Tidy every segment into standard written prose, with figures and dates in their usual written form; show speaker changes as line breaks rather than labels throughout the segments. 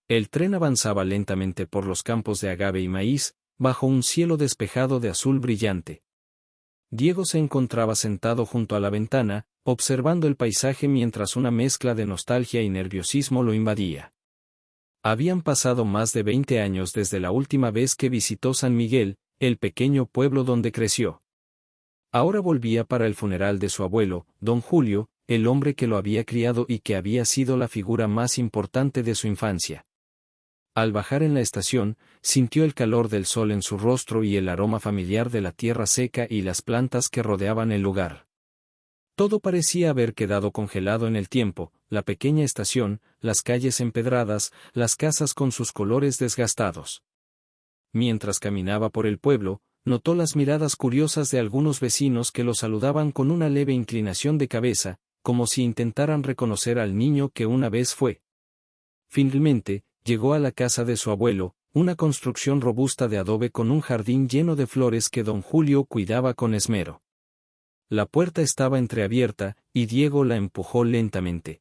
El tren avanzaba lentamente por los campos de agave y maíz, bajo un cielo despejado de azul brillante. Diego se encontraba sentado junto a la ventana, observando el paisaje mientras una mezcla de nostalgia y nerviosismo lo invadía. Habían pasado más de 20 años desde la última vez que visitó San Miguel, el pequeño pueblo donde creció. Ahora volvía para el funeral de su abuelo, don Julio, el hombre que lo había criado y que había sido la figura más importante de su infancia. Al bajar en la estación, sintió el calor del sol en su rostro y el aroma familiar de la tierra seca y las plantas que rodeaban el lugar. Todo parecía haber quedado congelado en el tiempo, la pequeña estación, las calles empedradas, las casas con sus colores desgastados. Mientras caminaba por el pueblo, notó las miradas curiosas de algunos vecinos que lo saludaban con una leve inclinación de cabeza, como si intentaran reconocer al niño que una vez fue. Finalmente, llegó a la casa de su abuelo, una construcción robusta de adobe con un jardín lleno de flores que don Julio cuidaba con esmero. La puerta estaba entreabierta, y Diego la empujó lentamente.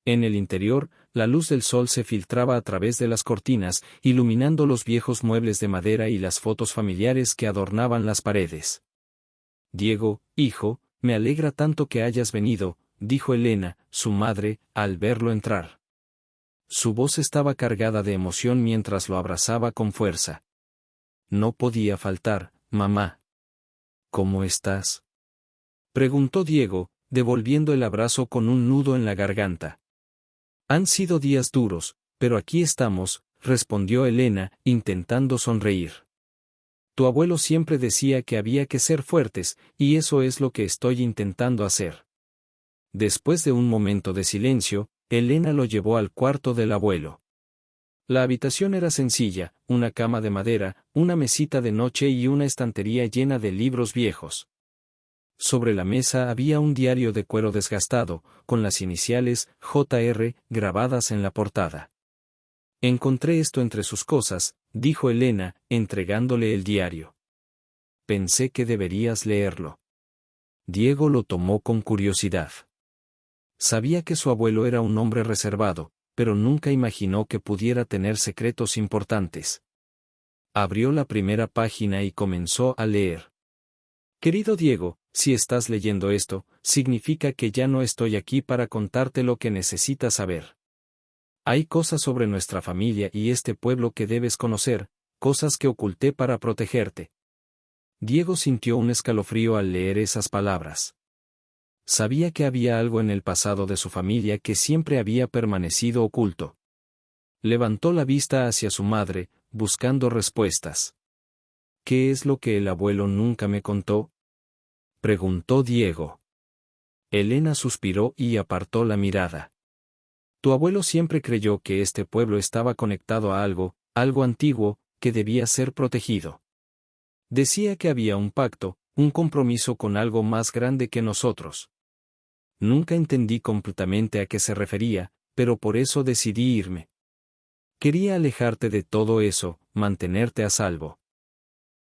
En el interior, la luz del sol se filtraba a través de las cortinas, iluminando los viejos muebles de madera y las fotos familiares que adornaban las paredes. Diego, hijo, me alegra tanto que hayas venido, dijo Elena, su madre, al verlo entrar. Su voz estaba cargada de emoción mientras lo abrazaba con fuerza. No podía faltar, mamá. ¿Cómo estás?, preguntó Diego, devolviendo el abrazo con un nudo en la garganta. Han sido días duros, pero aquí estamos, respondió Elena, intentando sonreír. Tu abuelo siempre decía que había que ser fuertes, y eso es lo que estoy intentando hacer. Después de un momento de silencio, Elena lo llevó al cuarto del abuelo. La habitación era sencilla, una cama de madera, una mesita de noche y una estantería llena de libros viejos. Sobre la mesa había un diario de cuero desgastado, con las iniciales J.R. grabadas en la portada. Encontré esto entre sus cosas, dijo Elena, entregándole el diario. Pensé que deberías leerlo. Diego lo tomó con curiosidad. Sabía que su abuelo era un hombre reservado, pero nunca imaginó que pudiera tener secretos importantes. Abrió la primera página y comenzó a leer. Querido Diego, si estás leyendo esto, significa que ya no estoy aquí para contarte lo que necesitas saber. Hay cosas sobre nuestra familia y este pueblo que debes conocer, cosas que oculté para protegerte. Diego sintió un escalofrío al leer esas palabras. Sabía que había algo en el pasado de su familia que siempre había permanecido oculto. Levantó la vista hacia su madre, buscando respuestas. ¿Qué es lo que el abuelo nunca me contó?, preguntó Diego. Elena suspiró y apartó la mirada. Tu abuelo siempre creyó que este pueblo estaba conectado a algo antiguo, que debía ser protegido. Decía que había un pacto, un compromiso con algo más grande que nosotros. Nunca entendí completamente a qué se refería, pero por eso decidí irme. Quería alejarte de todo eso, mantenerte a salvo.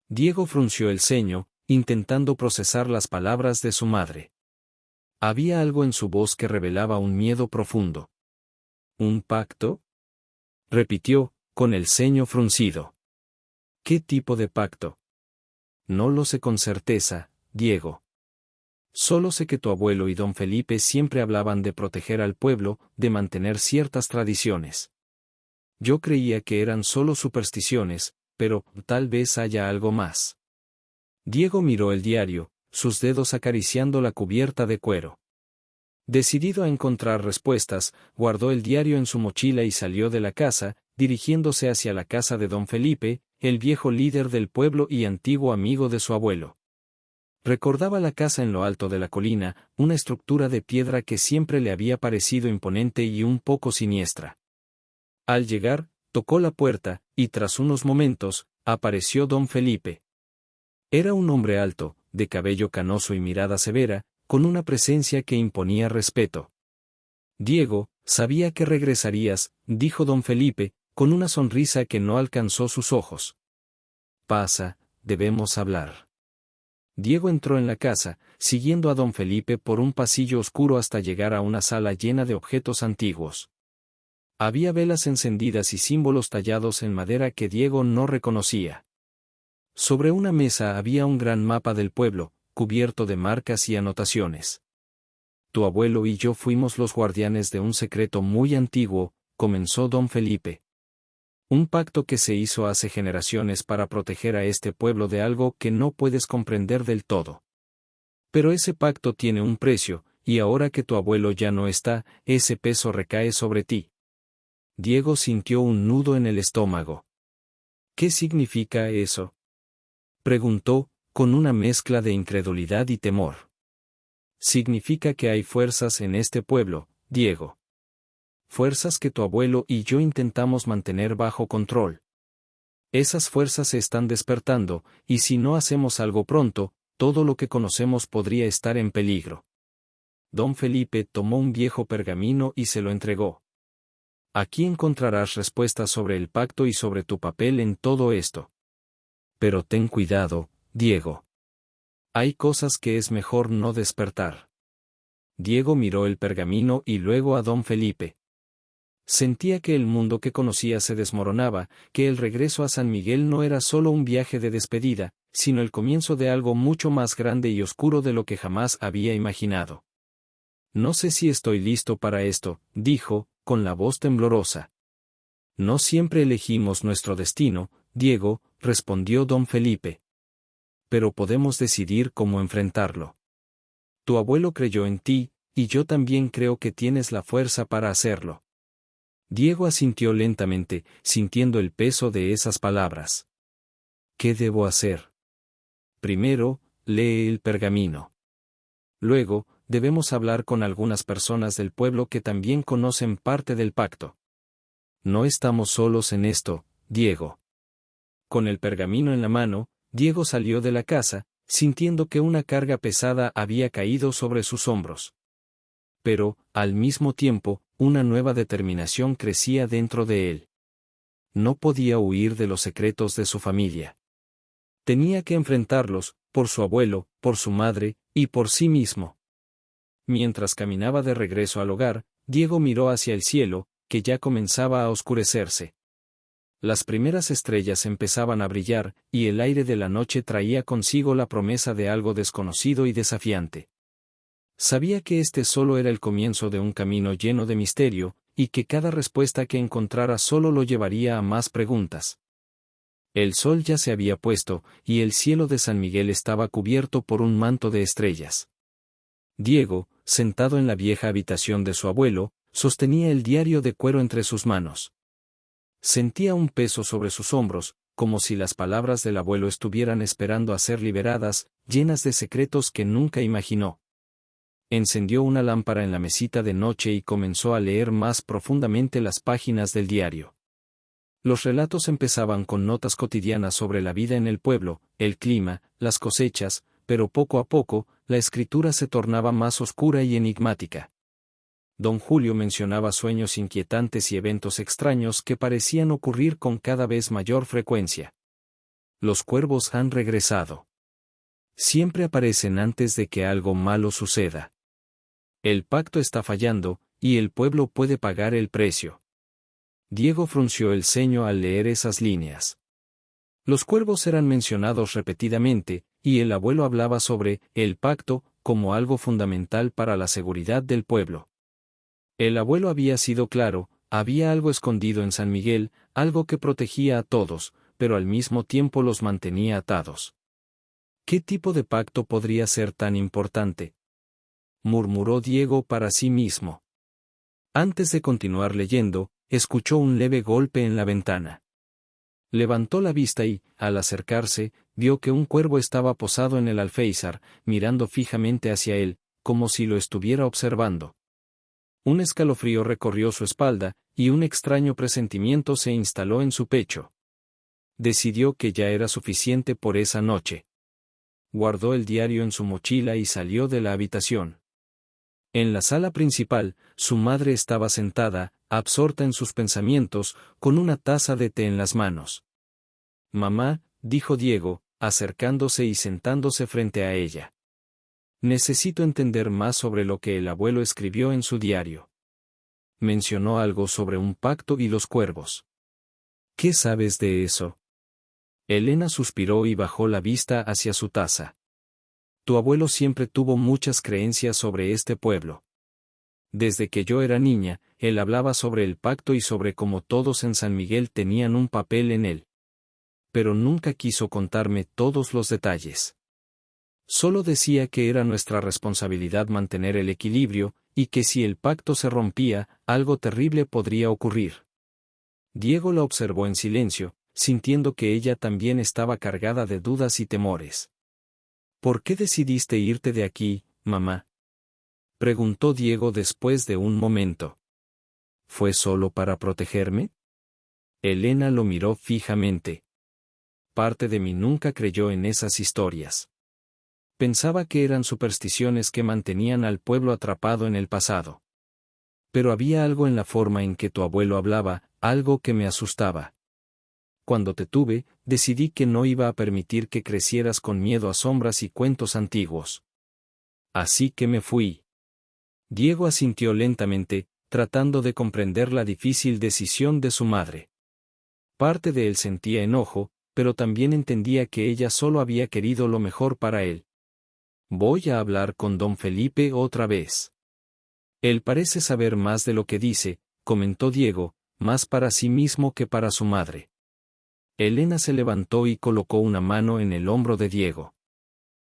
Diego frunció el ceño, intentando procesar las palabras de su madre. Había algo en su voz que revelaba un miedo profundo. ¿Un pacto?, repitió, con el ceño fruncido. ¿Qué tipo de pacto? No lo sé con certeza, Diego. Solo sé que tu abuelo y don Felipe siempre hablaban de proteger al pueblo, de mantener ciertas tradiciones. Yo creía que eran solo supersticiones, pero tal vez haya algo más. Diego miró el diario, sus dedos acariciando la cubierta de cuero. Decidido a encontrar respuestas, guardó el diario en su mochila y salió de la casa, dirigiéndose hacia la casa de don Felipe, el viejo líder del pueblo y antiguo amigo de su abuelo. Recordaba la casa en lo alto de la colina, una estructura de piedra que siempre le había parecido imponente y un poco siniestra. Al llegar, tocó la puerta, y tras unos momentos, apareció don Felipe. Era un hombre alto, de cabello canoso y mirada severa, con una presencia que imponía respeto. Diego, sabía que regresarías, dijo don Felipe, con una sonrisa que no alcanzó sus ojos. Pasa, debemos hablar. Diego entró en la casa, siguiendo a don Felipe por un pasillo oscuro hasta llegar a una sala llena de objetos antiguos. Había velas encendidas y símbolos tallados en madera que Diego no reconocía. Sobre una mesa había un gran mapa del pueblo, cubierto de marcas y anotaciones. Tu abuelo y yo fuimos los guardianes de un secreto muy antiguo, comenzó don Felipe. Un pacto que se hizo hace generaciones para proteger a este pueblo de algo que no puedes comprender del todo. Pero ese pacto tiene un precio, y ahora que tu abuelo ya no está, ese peso recae sobre ti. Diego sintió un nudo en el estómago. ¿Qué significa eso?, preguntó, con una mezcla de incredulidad y temor. Significa que hay fuerzas en este pueblo, Diego. Fuerzas que tu abuelo y yo intentamos mantener bajo control. Esas fuerzas se están despertando, y si no hacemos algo pronto, todo lo que conocemos podría estar en peligro. Don Felipe tomó un viejo pergamino y se lo entregó. Aquí encontrarás respuestas sobre el pacto y sobre tu papel en todo esto. Pero ten cuidado, Diego. Hay cosas que es mejor no despertar. Diego miró el pergamino y luego a don Felipe. Sentía que el mundo que conocía se desmoronaba, que el regreso a San Miguel no era solo un viaje de despedida, sino el comienzo de algo mucho más grande y oscuro de lo que jamás había imaginado. No sé si estoy listo para esto, dijo, con la voz temblorosa. No siempre elegimos nuestro destino, Diego, respondió don Felipe. Pero podemos decidir cómo enfrentarlo. Tu abuelo creyó en ti, y yo también creo que tienes la fuerza para hacerlo. Diego asintió lentamente, sintiendo el peso de esas palabras. ¿Qué debo hacer? Primero, lee el pergamino. Luego, debemos hablar con algunas personas del pueblo que también conocen parte del pacto. No estamos solos en esto, Diego. Con el pergamino en la mano, Diego salió de la casa, sintiendo que una carga pesada había caído sobre sus hombros. Pero, al mismo tiempo, una nueva determinación crecía dentro de él. No podía huir de los secretos de su familia. Tenía que enfrentarlos, por su abuelo, por su madre, y por sí mismo. Mientras caminaba de regreso al hogar, Diego miró hacia el cielo, que ya comenzaba a oscurecerse. Las primeras estrellas empezaban a brillar, y el aire de la noche traía consigo la promesa de algo desconocido y desafiante. Sabía que este solo era el comienzo de un camino lleno de misterio, y que cada respuesta que encontrara solo lo llevaría a más preguntas. El sol ya se había puesto, y el cielo de San Miguel estaba cubierto por un manto de estrellas. Diego, sentado en la vieja habitación de su abuelo, sostenía el diario de cuero entre sus manos. Sentía un peso sobre sus hombros, como si las palabras del abuelo estuvieran esperando a ser liberadas, llenas de secretos que nunca imaginó. Encendió una lámpara en la mesita de noche y comenzó a leer más profundamente las páginas del diario. Los relatos empezaban con notas cotidianas sobre la vida en el pueblo, el clima, las cosechas, pero poco a poco, la escritura se tornaba más oscura y enigmática. Don Julio mencionaba sueños inquietantes y eventos extraños que parecían ocurrir con cada vez mayor frecuencia. Los cuervos han regresado. Siempre aparecen antes de que algo malo suceda. El pacto está fallando, y el pueblo puede pagar el precio. Diego frunció el ceño al leer esas líneas. Los cuervos eran mencionados repetidamente, y el abuelo hablaba sobre el pacto como algo fundamental para la seguridad del pueblo. El abuelo había sido claro, había algo escondido en San Miguel, algo que protegía a todos, pero al mismo tiempo los mantenía atados. ¿Qué tipo de pacto podría ser tan importante?, murmuró Diego para sí mismo. Antes de continuar leyendo, escuchó un leve golpe en la ventana. Levantó la vista y, al acercarse, vio que un cuervo estaba posado en el alféizar, mirando fijamente hacia él, como si lo estuviera observando. Un escalofrío recorrió su espalda, y un extraño presentimiento se instaló en su pecho. Decidió que ya era suficiente por esa noche. Guardó el diario en su mochila y salió de la habitación. En la sala principal, su madre estaba sentada, absorta en sus pensamientos, con una taza de té en las manos. «Mamá», dijo Diego, acercándose y sentándose frente a ella. «Necesito entender más sobre lo que el abuelo escribió en su diario». Mencionó algo sobre un pacto y los cuervos. ¿Qué sabes de eso? Elena suspiró y bajó la vista hacia su taza. Tu abuelo siempre tuvo muchas creencias sobre este pueblo. Desde que yo era niña, él hablaba sobre el pacto y sobre cómo todos en San Miguel tenían un papel en él. Pero nunca quiso contarme todos los detalles. Solo decía que era nuestra responsabilidad mantener el equilibrio, y que si el pacto se rompía, algo terrible podría ocurrir. Diego la observó en silencio, sintiendo que ella también estaba cargada de dudas y temores. ¿Por qué decidiste irte de aquí, mamá? Preguntó Diego después de un momento. ¿Fue solo para protegerme? Elena lo miró fijamente. Parte de mí nunca creyó en esas historias. Pensaba que eran supersticiones que mantenían al pueblo atrapado en el pasado. Pero había algo en la forma en que tu abuelo hablaba, algo que me asustaba. Cuando te tuve, decidí que no iba a permitir que crecieras con miedo a sombras y cuentos antiguos. Así que me fui. Diego asintió lentamente, tratando de comprender la difícil decisión de su madre. Parte de él sentía enojo, pero también entendía que ella solo había querido lo mejor para él. Voy a hablar con don Felipe otra vez. Él parece saber más de lo que dice, comentó Diego, más para sí mismo que para su madre. Elena se levantó y colocó una mano en el hombro de Diego.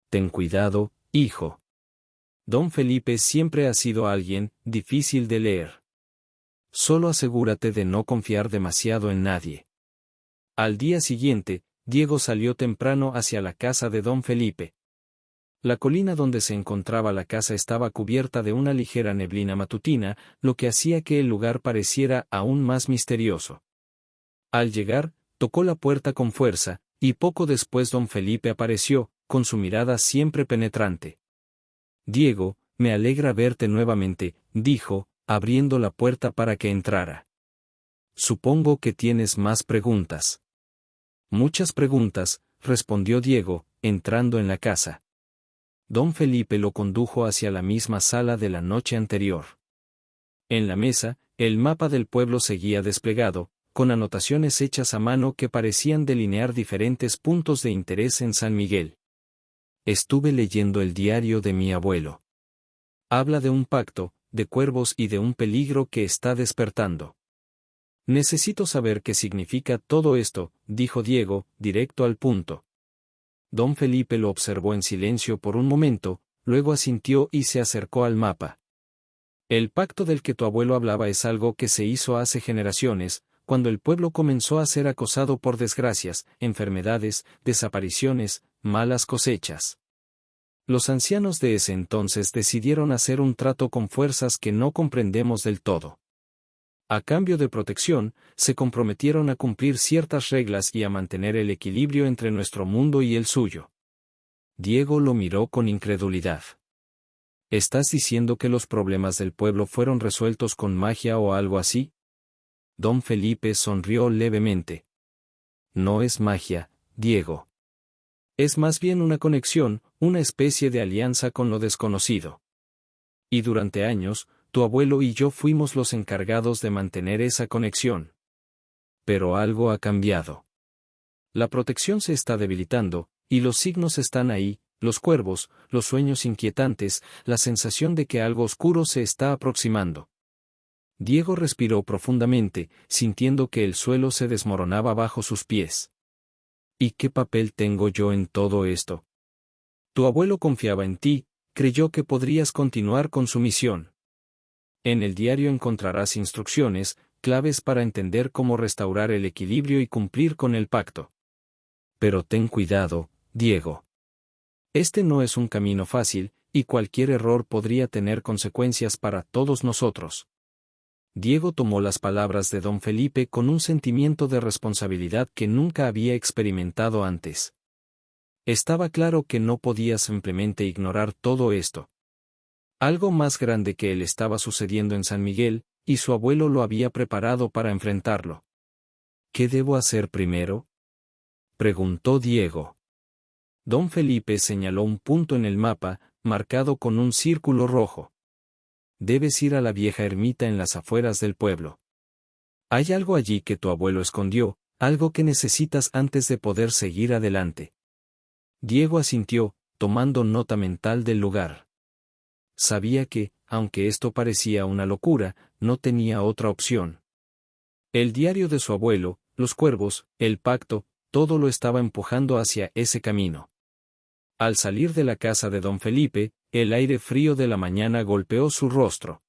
Ten cuidado, hijo. Don Felipe siempre ha sido alguien difícil de leer. Solo asegúrate de no confiar demasiado en nadie. Al día siguiente, Diego salió temprano hacia la casa de don Felipe. La colina donde se encontraba la casa estaba cubierta de una ligera neblina matutina, lo que hacía que el lugar pareciera aún más misterioso. Al llegar, tocó la puerta con fuerza, y poco después don Felipe apareció, con su mirada siempre penetrante. Diego, me alegra verte nuevamente, dijo, abriendo la puerta para que entrara. Supongo que tienes más preguntas. Muchas preguntas, respondió Diego, entrando en la casa. Don Felipe lo condujo hacia la misma sala de la noche anterior. En la mesa, el mapa del pueblo seguía desplegado, con anotaciones hechas a mano que parecían delinear diferentes puntos de interés en San Miguel. Estuve leyendo el diario de mi abuelo. Habla de un pacto, de cuervos y de un peligro que está despertando. Necesito saber qué significa todo esto, dijo Diego, directo al punto. Don Felipe lo observó en silencio por un momento, luego asintió y se acercó al mapa. El pacto del que tu abuelo hablaba es algo que se hizo hace generaciones, cuando el pueblo comenzó a ser acosado por desgracias, enfermedades, desapariciones, malas cosechas. Los ancianos de ese entonces decidieron hacer un trato con fuerzas que no comprendemos del todo. A cambio de protección, se comprometieron a cumplir ciertas reglas y a mantener el equilibrio entre nuestro mundo y el suyo. Diego lo miró con incredulidad. ¿Estás diciendo que los problemas del pueblo fueron resueltos con magia o algo así? Don Felipe sonrió levemente. No es magia, Diego. Es más bien una conexión, una especie de alianza con lo desconocido. Y durante años, tu abuelo y yo fuimos los encargados de mantener esa conexión. Pero algo ha cambiado. La protección se está debilitando, y los signos están ahí, los cuervos, los sueños inquietantes, la sensación de que algo oscuro se está aproximando. Diego respiró profundamente, sintiendo que el suelo se desmoronaba bajo sus pies. ¿Y qué papel tengo yo en todo esto? Tu abuelo confiaba en ti, creyó que podrías continuar con su misión. En el diario encontrarás instrucciones, claves para entender cómo restaurar el equilibrio y cumplir con el pacto. Pero ten cuidado, Diego. Este no es un camino fácil, y cualquier error podría tener consecuencias para todos nosotros. Diego tomó las palabras de don Felipe con un sentimiento de responsabilidad que nunca había experimentado antes. Estaba claro que no podía simplemente ignorar todo esto. Algo más grande que él estaba sucediendo en San Miguel, y su abuelo lo había preparado para enfrentarlo. ¿Qué debo hacer primero? Preguntó Diego. Don Felipe señaló un punto en el mapa, marcado con un círculo rojo. debes ir a la vieja ermita en las afueras del pueblo. Hay algo allí que tu abuelo escondió, algo que necesitas antes de poder seguir adelante. Diego asintió, tomando nota mental del lugar. Sabía que, aunque esto parecía una locura, no tenía otra opción. El diario de su abuelo, los cuervos, el pacto, todo lo estaba empujando hacia ese camino. Al salir de la casa de don Felipe, el aire frío de la mañana golpeó su rostro.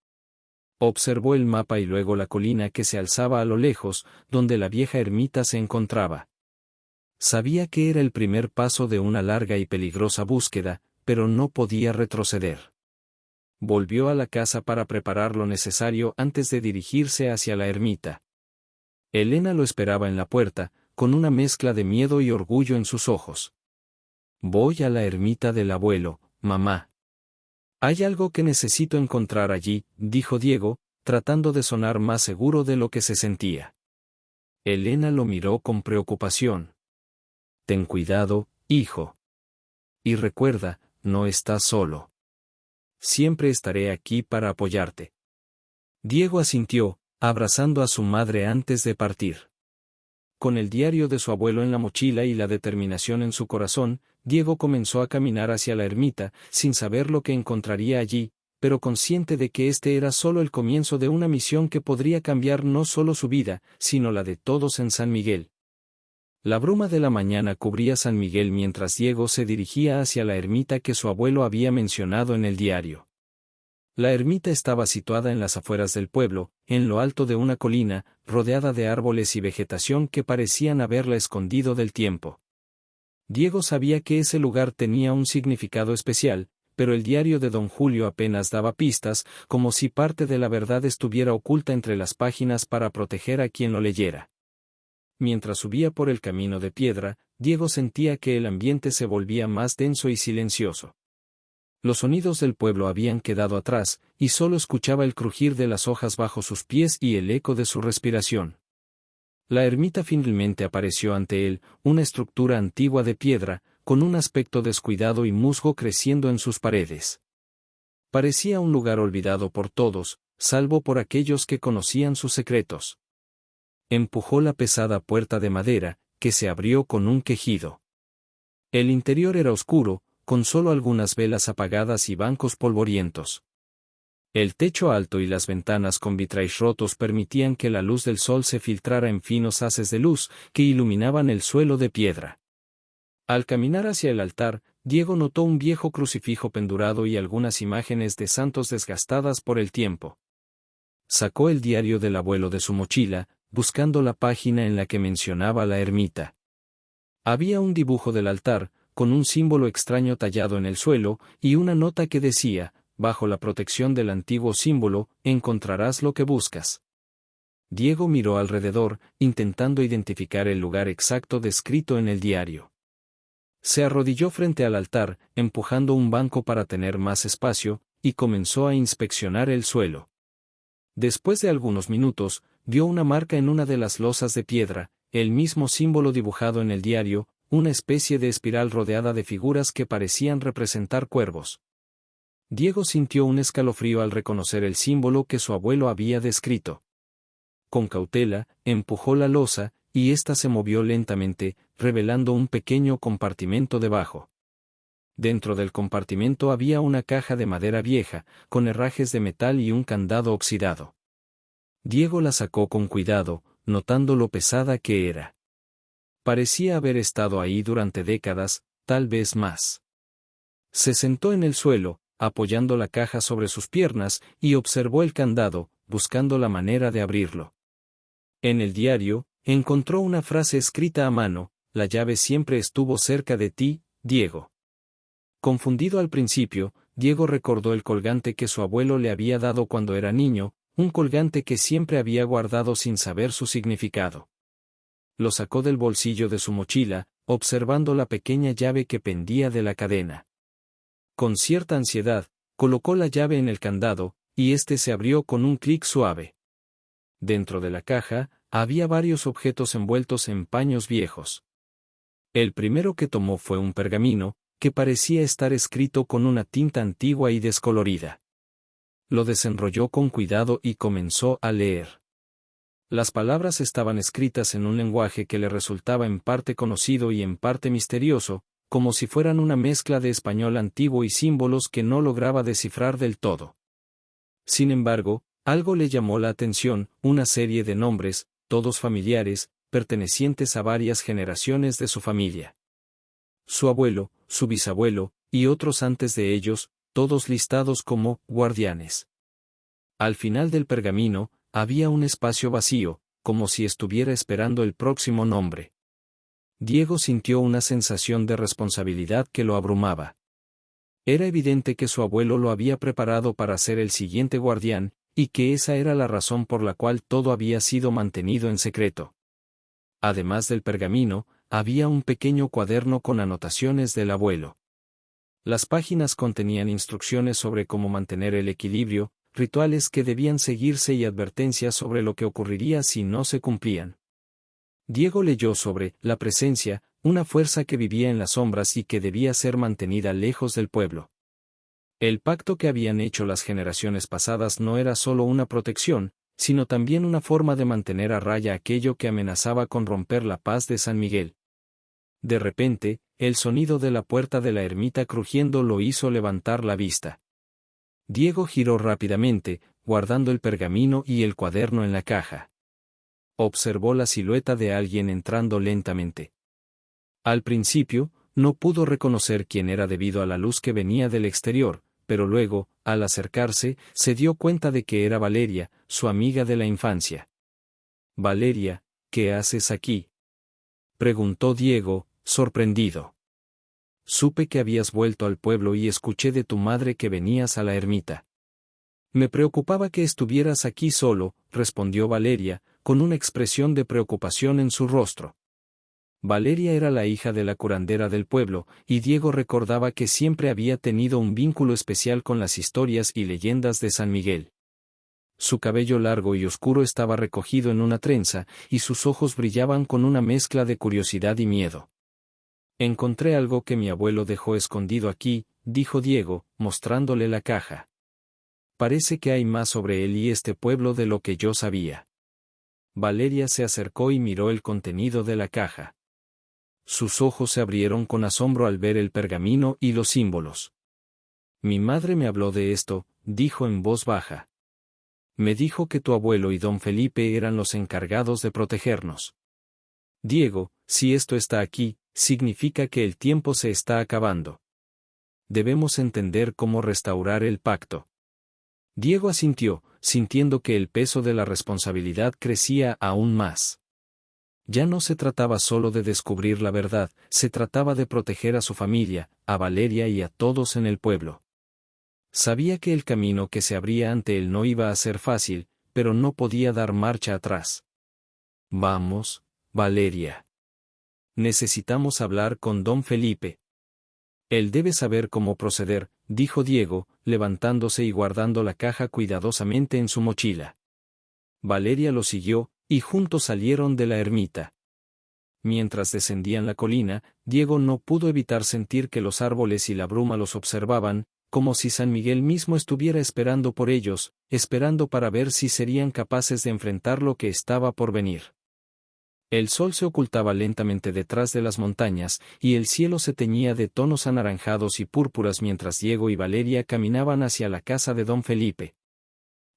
Observó el mapa y luego la colina que se alzaba a lo lejos, donde la vieja ermita se encontraba. Sabía que era el primer paso de una larga y peligrosa búsqueda, pero no podía retroceder. Volvió a la casa para preparar lo necesario antes de dirigirse hacia la ermita. Elena lo esperaba en la puerta, con una mezcla de miedo y orgullo en sus ojos. Voy a la ermita del abuelo, mamá. Hay algo que necesito encontrar allí, dijo Diego, tratando de sonar más seguro de lo que se sentía. Elena lo miró con preocupación. Ten cuidado, hijo. Y recuerda, no estás solo. Siempre estaré aquí para apoyarte. Diego asintió, abrazando a su madre antes de partir. Con el diario de su abuelo en la mochila y la determinación en su corazón, Diego comenzó a caminar hacia la ermita, sin saber lo que encontraría allí, pero consciente de que este era solo el comienzo de una misión que podría cambiar no solo su vida, sino la de todos en San Miguel. La bruma de la mañana cubría San Miguel mientras Diego se dirigía hacia la ermita que su abuelo había mencionado en el diario. La ermita estaba situada en las afueras del pueblo, en lo alto de una colina, rodeada de árboles y vegetación que parecían haberla escondido del tiempo. Diego sabía que ese lugar tenía un significado especial, pero el diario de don Julio apenas daba pistas, como si parte de la verdad estuviera oculta entre las páginas para proteger a quien lo leyera. Mientras subía por el camino de piedra, Diego sentía que el ambiente se volvía más denso y silencioso. Los sonidos del pueblo habían quedado atrás, y solo escuchaba el crujir de las hojas bajo sus pies y el eco de su respiración. La ermita finalmente apareció ante él, una estructura antigua de piedra, con un aspecto descuidado y musgo creciendo en sus paredes. Parecía un lugar olvidado por todos, salvo por aquellos que conocían sus secretos. Empujó la pesada puerta de madera, que se abrió con un quejido. El interior era oscuro, con solo algunas velas apagadas y bancos polvorientos. El techo alto y las ventanas con vitrales rotos permitían que la luz del sol se filtrara en finos haces de luz que iluminaban el suelo de piedra. Al caminar hacia el altar, Diego notó un viejo crucifijo pendurado y algunas imágenes de santos desgastadas por el tiempo. Sacó el diario del abuelo de su mochila, buscando la página en la que mencionaba la ermita. Había un dibujo del altar, con un símbolo extraño tallado en el suelo, y una nota que decía, bajo la protección del antiguo símbolo, encontrarás lo que buscas. Diego miró alrededor, intentando identificar el lugar exacto descrito en el diario. Se arrodilló frente al altar, empujando un banco para tener más espacio, y comenzó a inspeccionar el suelo. Después de algunos minutos, vio una marca en una de las losas de piedra, el mismo símbolo dibujado en el diario, una especie de espiral rodeada de figuras que parecían representar cuervos. Diego sintió un escalofrío al reconocer el símbolo que su abuelo había descrito. Con cautela, empujó la losa, y ésta se movió lentamente, revelando un pequeño compartimento debajo. Dentro del compartimento había una caja de madera vieja, con herrajes de metal y un candado oxidado. Diego la sacó con cuidado, notando lo pesada que era. Parecía haber estado ahí durante décadas, tal vez más. Se sentó en el suelo, apoyando la caja sobre sus piernas, y observó el candado, buscando la manera de abrirlo. En el diario, encontró una frase escrita a mano: la llave siempre estuvo cerca de ti, Diego. Confundido al principio, Diego recordó el colgante que su abuelo le había dado cuando era niño, un colgante que siempre había guardado sin saber su significado. Lo sacó del bolsillo de su mochila, observando la pequeña llave que pendía de la cadena. Con cierta ansiedad, colocó la llave en el candado, y éste se abrió con un clic suave. Dentro de la caja, había varios objetos envueltos en paños viejos. El primero que tomó fue un pergamino, que parecía estar escrito con una tinta antigua y descolorida. Lo desenrolló con cuidado y comenzó a leer. Las palabras estaban escritas en un lenguaje que le resultaba en parte conocido y en parte misterioso, como si fueran una mezcla de español antiguo y símbolos que no lograba descifrar del todo. Sin embargo, algo le llamó la atención: una serie de nombres, todos familiares, pertenecientes a varias generaciones de su familia. Su abuelo, su bisabuelo, y otros antes de ellos, todos listados como guardianes. Al final del pergamino, había un espacio vacío, como si estuviera esperando el próximo nombre. Diego sintió una sensación de responsabilidad que lo abrumaba. Era evidente que su abuelo lo había preparado para ser el siguiente guardián, y que esa era la razón por la cual todo había sido mantenido en secreto. Además del pergamino, había un pequeño cuaderno con anotaciones del abuelo. Las páginas contenían instrucciones sobre cómo mantener el equilibrio, rituales que debían seguirse y advertencias sobre lo que ocurriría si no se cumplían. Diego leyó sobre la presencia, una fuerza que vivía en las sombras y que debía ser mantenida lejos del pueblo. El pacto que habían hecho las generaciones pasadas no era solo una protección, sino también una forma de mantener a raya aquello que amenazaba con romper la paz de San Miguel. De repente, el sonido de la puerta de la ermita crujiendo lo hizo levantar la vista. Diego giró rápidamente, guardando el pergamino y el cuaderno en la caja. Observó la silueta de alguien entrando lentamente. Al principio, no pudo reconocer quién era debido a la luz que venía del exterior, pero luego, al acercarse, se dio cuenta de que era Valeria, su amiga de la infancia. «Valeria, ¿qué haces aquí?», preguntó Diego, sorprendido. «Supe que habías vuelto al pueblo y escuché de tu madre que venías a la ermita». «Me preocupaba que estuvieras aquí solo», respondió Valeria, con una expresión de preocupación en su rostro. Valeria era la hija de la curandera del pueblo, y Diego recordaba que siempre había tenido un vínculo especial con las historias y leyendas de San Miguel. Su cabello largo y oscuro estaba recogido en una trenza, y sus ojos brillaban con una mezcla de curiosidad y miedo. «Encontré algo que mi abuelo dejó escondido aquí», dijo Diego, mostrándole la caja. «Parece que hay más sobre él y este pueblo de lo que yo sabía». Valeria se acercó y miró el contenido de la caja. Sus ojos se abrieron con asombro al ver el pergamino y los símbolos. «Mi madre me habló de esto», dijo en voz baja. «Me dijo que tu abuelo y don Felipe eran los encargados de protegernos». «Diego, si esto está aquí, significa que el tiempo se está acabando. Debemos entender cómo restaurar el pacto». Diego asintió, sintiendo que el peso de la responsabilidad crecía aún más. Ya no se trataba solo de descubrir la verdad, se trataba de proteger a su familia, a Valeria y a todos en el pueblo. Sabía que el camino que se abría ante él no iba a ser fácil, pero no podía dar marcha atrás. «Vamos, Valeria. Necesitamos hablar con don Felipe. Él debe saber cómo proceder», dijo Diego, levantándose y guardando la caja cuidadosamente en su mochila. Valeria lo siguió, y juntos salieron de la ermita. Mientras descendían la colina, Diego no pudo evitar sentir que los árboles y la bruma los observaban, como si San Miguel mismo estuviera esperando por ellos, esperando para ver si serían capaces de enfrentar lo que estaba por venir. El sol se ocultaba lentamente detrás de las montañas, y el cielo se teñía de tonos anaranjados y púrpuras mientras Diego y Valeria caminaban hacia la casa de don Felipe.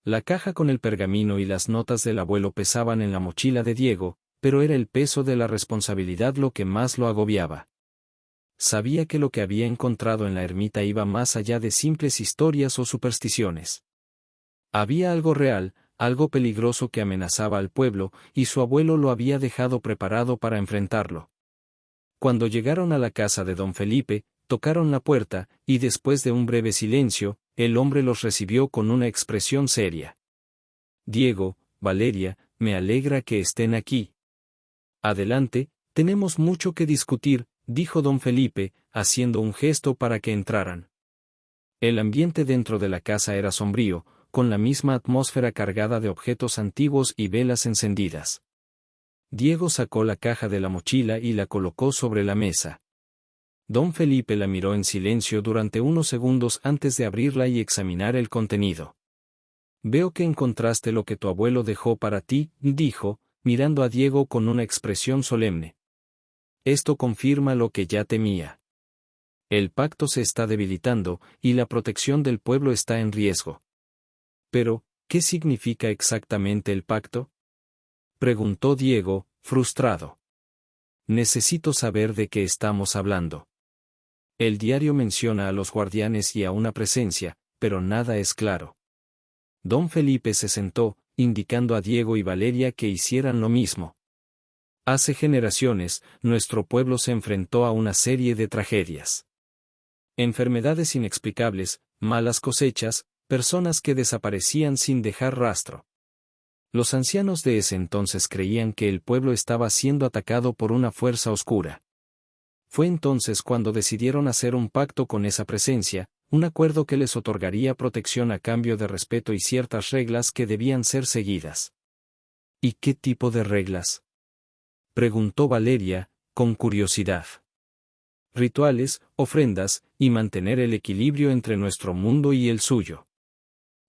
La caja con el pergamino y las notas del abuelo pesaban en la mochila de Diego, pero era el peso de la responsabilidad lo que más lo agobiaba. Sabía que lo que había encontrado en la ermita iba más allá de simples historias o supersticiones. Había algo real, algo peligroso que amenazaba al pueblo, y su abuelo lo había dejado preparado para enfrentarlo. Cuando llegaron a la casa de don Felipe, tocaron la puerta, y después de un breve silencio, el hombre los recibió con una expresión seria. «Diego, Valeria, me alegra que estén aquí. Adelante, tenemos mucho que discutir», dijo don Felipe, haciendo un gesto para que entraran. El ambiente dentro de la casa era sombrío, con la misma atmósfera cargada de objetos antiguos y velas encendidas. Diego sacó la caja de la mochila y la colocó sobre la mesa. Don Felipe la miró en silencio durante unos segundos antes de abrirla y examinar el contenido. Veo que encontraste lo que tu abuelo dejó para ti, dijo, mirando a Diego con una expresión solemne. Esto confirma lo que ya temía. El pacto se está debilitando, y la protección del pueblo está en riesgo. Pero, ¿qué significa exactamente el pacto? Preguntó Diego, frustrado. Necesito saber de qué estamos hablando. El diario menciona a los guardianes y a una presencia, pero nada es claro. Don Felipe se sentó, indicando a Diego y Valeria que hicieran lo mismo. Hace generaciones, nuestro pueblo se enfrentó a una serie de tragedias. Enfermedades inexplicables, malas cosechas, personas que desaparecían sin dejar rastro. Los ancianos de ese entonces creían que el pueblo estaba siendo atacado por una fuerza oscura. Fue entonces cuando decidieron hacer un pacto con esa presencia, un acuerdo que les otorgaría protección a cambio de respeto y ciertas reglas que debían ser seguidas. ¿Y qué tipo de reglas?, preguntó Valeria, con curiosidad. Rituales, ofrendas, y mantener el equilibrio entre nuestro mundo y el suyo.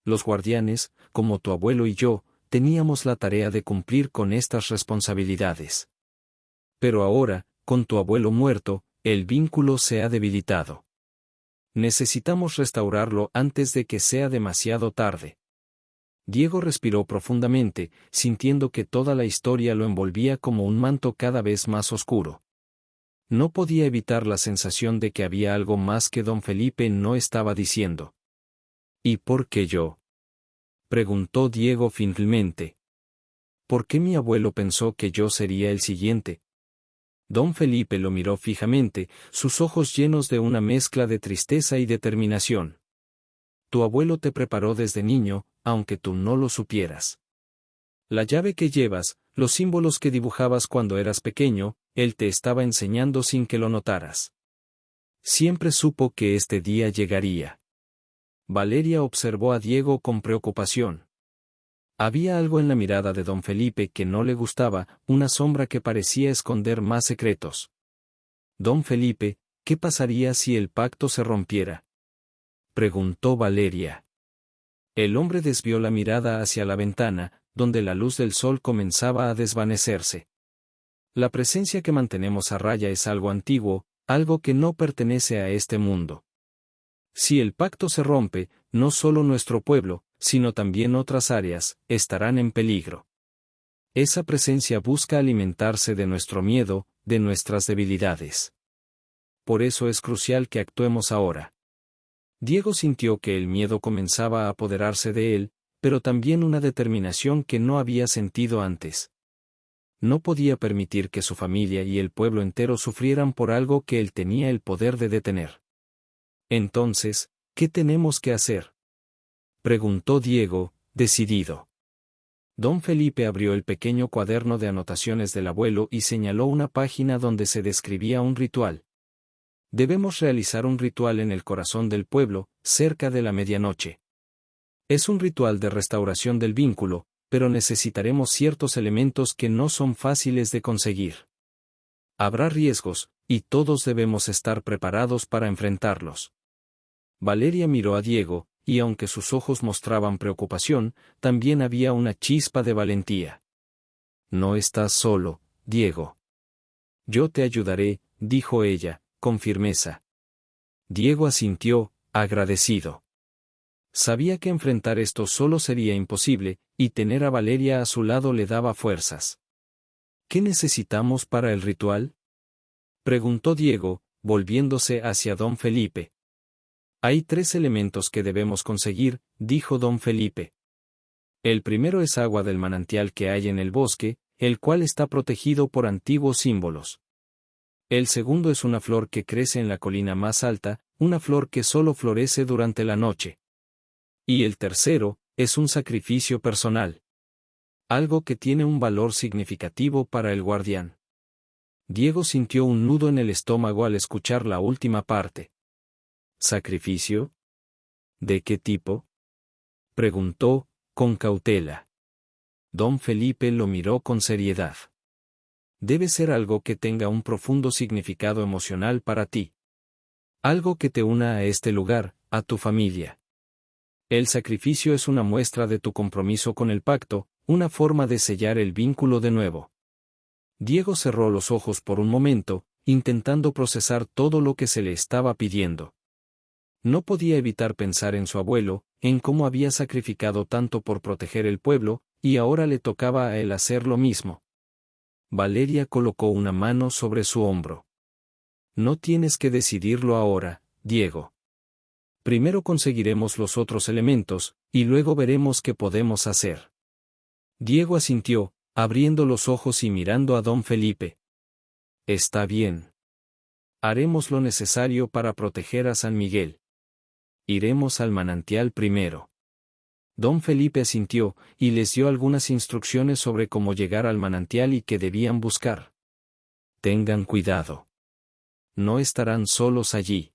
Los guardianes, como tu abuelo y yo, teníamos la tarea de cumplir con estas responsabilidades. Pero ahora, con tu abuelo muerto, el vínculo se ha debilitado. Necesitamos restaurarlo antes de que sea demasiado tarde. Diego respiró profundamente, sintiendo que toda la historia lo envolvía como un manto cada vez más oscuro. No podía evitar la sensación de que había algo más que don Felipe no estaba diciendo. ¿Y por qué yo?, preguntó Diego finalmente. ¿Por qué mi abuelo pensó que yo sería el siguiente? Don Felipe lo miró fijamente, sus ojos llenos de una mezcla de tristeza y determinación. Tu abuelo te preparó desde niño, aunque tú no lo supieras. La llave que llevas, los símbolos que dibujabas cuando eras pequeño, él te estaba enseñando sin que lo notaras. Siempre supo que este día llegaría. Valeria observó a Diego con preocupación. Había algo en la mirada de don Felipe que no le gustaba, una sombra que parecía esconder más secretos. Don Felipe, ¿qué pasaría si el pacto se rompiera?, preguntó Valeria. El hombre desvió la mirada hacia la ventana, donde la luz del sol comenzaba a desvanecerse. La presencia que mantenemos a raya es algo antiguo, algo que no pertenece a este mundo. Si el pacto se rompe, no solo nuestro pueblo, sino también otras áreas, estarán en peligro. Esa presencia busca alimentarse de nuestro miedo, de nuestras debilidades. Por eso es crucial que actuemos ahora. Diego sintió que el miedo comenzaba a apoderarse de él, pero también una determinación que no había sentido antes. No podía permitir que su familia y el pueblo entero sufrieran por algo que él tenía el poder de detener. Entonces, ¿qué tenemos que hacer?, preguntó Diego, decidido. Don Felipe abrió el pequeño cuaderno de anotaciones del abuelo y señaló una página donde se describía un ritual. Debemos realizar un ritual en el corazón del pueblo, cerca de la medianoche. Es un ritual de restauración del vínculo, pero necesitaremos ciertos elementos que no son fáciles de conseguir. Habrá riesgos, y todos debemos estar preparados para enfrentarlos. Valeria miró a Diego, y aunque sus ojos mostraban preocupación, también había una chispa de valentía. No estás solo, Diego. Yo te ayudaré, dijo ella, con firmeza. Diego asintió, agradecido. Sabía que enfrentar esto solo sería imposible, y tener a Valeria a su lado le daba fuerzas. ¿Qué necesitamos para el ritual?, preguntó Diego, volviéndose hacia don Felipe. Hay 3 elementos que debemos conseguir, dijo don Felipe. El primero es agua del manantial que hay en el bosque, el cual está protegido por antiguos símbolos. El segundo es una flor que crece en la colina más alta, una flor que solo florece durante la noche. Y el tercero, es un sacrificio personal. Algo que tiene un valor significativo para el guardián. Diego sintió un nudo en el estómago al escuchar la última parte. ¿Sacrificio? ¿De qué tipo?, preguntó, con cautela. Don Felipe lo miró con seriedad. Debe ser algo que tenga un profundo significado emocional para ti. Algo que te una a este lugar, a tu familia. El sacrificio es una muestra de tu compromiso con el pacto, una forma de sellar el vínculo de nuevo. Diego cerró los ojos por un momento, intentando procesar todo lo que se le estaba pidiendo. No podía evitar pensar en su abuelo, en cómo había sacrificado tanto por proteger el pueblo, y ahora le tocaba a él hacer lo mismo. Valeria colocó una mano sobre su hombro. No tienes que decidirlo ahora, Diego. Primero conseguiremos los otros elementos, y luego veremos qué podemos hacer. Diego asintió, abriendo los ojos y mirando a don Felipe. Está bien. Haremos lo necesario para proteger a San Miguel. Iremos al manantial primero. Don Felipe asintió, y les dio algunas instrucciones sobre cómo llegar al manantial y qué debían buscar. Tengan cuidado. No estarán solos allí.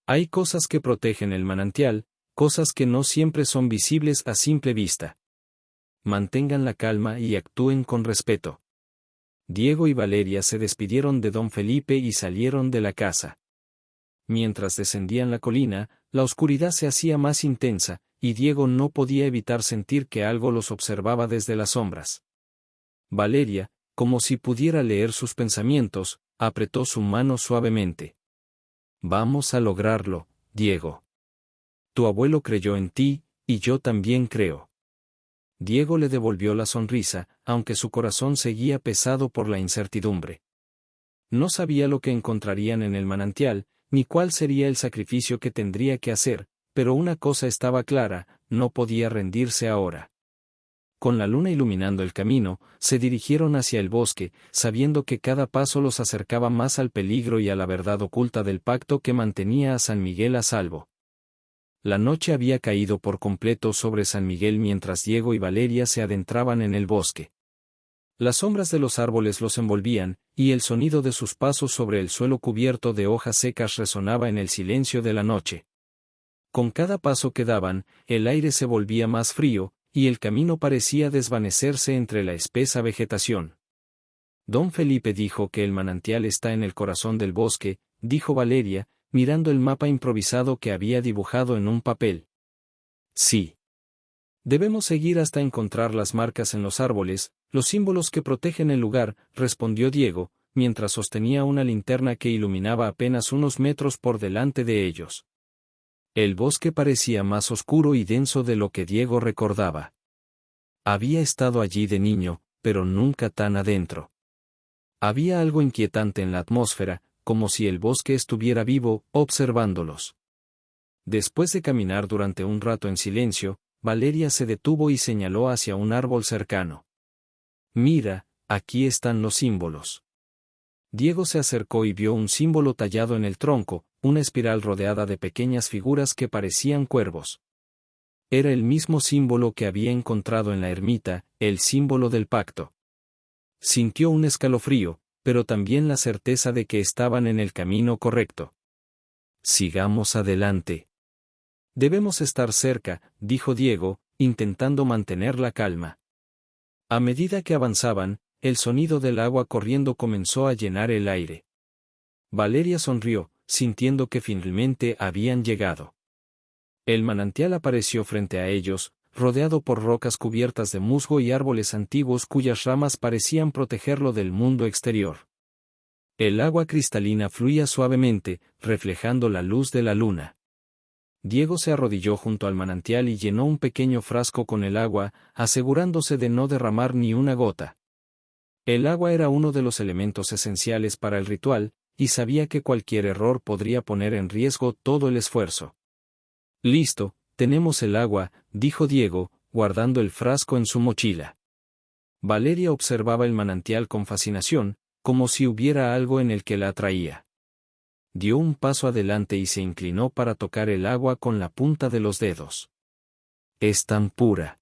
Hay cosas que protegen el manantial, cosas que no siempre son visibles a simple vista. Mantengan la calma y actúen con respeto. Diego y Valeria se despidieron de don Felipe y salieron de la casa. Mientras descendían la colina, la oscuridad se hacía más intensa, y Diego no podía evitar sentir que algo los observaba desde las sombras. Valeria, como si pudiera leer sus pensamientos, apretó su mano suavemente. Vamos a lograrlo, Diego. Tu abuelo creyó en ti, y yo también creo. Diego le devolvió la sonrisa, aunque su corazón seguía pesado por la incertidumbre. No sabía lo que encontrarían en el manantial, ni cuál sería el sacrificio que tendría que hacer, pero una cosa estaba clara, no podía rendirse ahora. Con la luna iluminando el camino, se dirigieron hacia el bosque, sabiendo que cada paso los acercaba más al peligro y a la verdad oculta del pacto que mantenía a San Miguel a salvo. La noche había caído por completo sobre San Miguel mientras Diego y Valeria se adentraban en el bosque. Las sombras de los árboles los envolvían, y el sonido de sus pasos sobre el suelo cubierto de hojas secas resonaba en el silencio de la noche. Con cada paso que daban, el aire se volvía más frío, y el camino parecía desvanecerse entre la espesa vegetación. Don Felipe dijo que el manantial está en el corazón del bosque, dijo Valeria, mirando el mapa improvisado que había dibujado en un papel. Sí. Debemos seguir hasta encontrar las marcas en los árboles, los símbolos que protegen el lugar, respondió Diego, mientras sostenía una linterna que iluminaba apenas unos metros por delante de ellos. El bosque parecía más oscuro y denso de lo que Diego recordaba. Había estado allí de niño, pero nunca tan adentro. Había algo inquietante en la atmósfera, como si el bosque estuviera vivo, observándolos. Después de caminar durante un rato en silencio, Valeria se detuvo y señaló hacia un árbol cercano. Mira, aquí están los símbolos. Diego se acercó y vio un símbolo tallado en el tronco, una espiral rodeada de pequeñas figuras que parecían cuervos. Era el mismo símbolo que había encontrado en la ermita, el símbolo del pacto. Sintió un escalofrío, pero también la certeza de que estaban en el camino correcto. Sigamos adelante. Debemos estar cerca, dijo Diego, intentando mantener la calma. A medida que avanzaban, el sonido del agua corriendo comenzó a llenar el aire. Valeria sonrió, sintiendo que finalmente habían llegado. El manantial apareció frente a ellos, rodeado por rocas cubiertas de musgo y árboles antiguos cuyas ramas parecían protegerlo del mundo exterior. El agua cristalina fluía suavemente, reflejando la luz de la luna. Diego se arrodilló junto al manantial y llenó un pequeño frasco con el agua, asegurándose de no derramar ni una gota. El agua era uno de los elementos esenciales para el ritual, y sabía que cualquier error podría poner en riesgo todo el esfuerzo. Listo, tenemos el agua, dijo Diego, guardando el frasco en su mochila. Valeria observaba el manantial con fascinación, como si hubiera algo en el que la atraía. Dio un paso adelante y se inclinó para tocar el agua con la punta de los dedos. Es tan pura.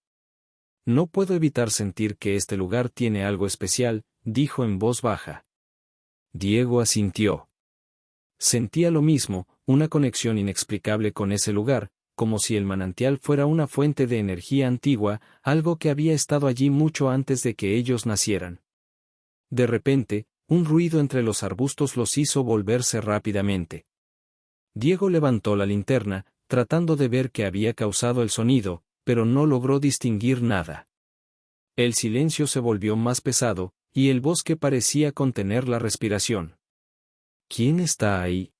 No puedo evitar sentir que este lugar tiene algo especial, dijo en voz baja. Diego asintió. Sentía lo mismo, una conexión inexplicable con ese lugar, como si el manantial fuera una fuente de energía antigua, algo que había estado allí mucho antes de que ellos nacieran. De repente, un ruido entre los arbustos los hizo volverse rápidamente. Diego levantó la linterna, tratando de ver qué había causado el sonido, pero no logró distinguir nada. El silencio se volvió más pesado, y el bosque parecía contener la respiración. ¿Quién está ahí?,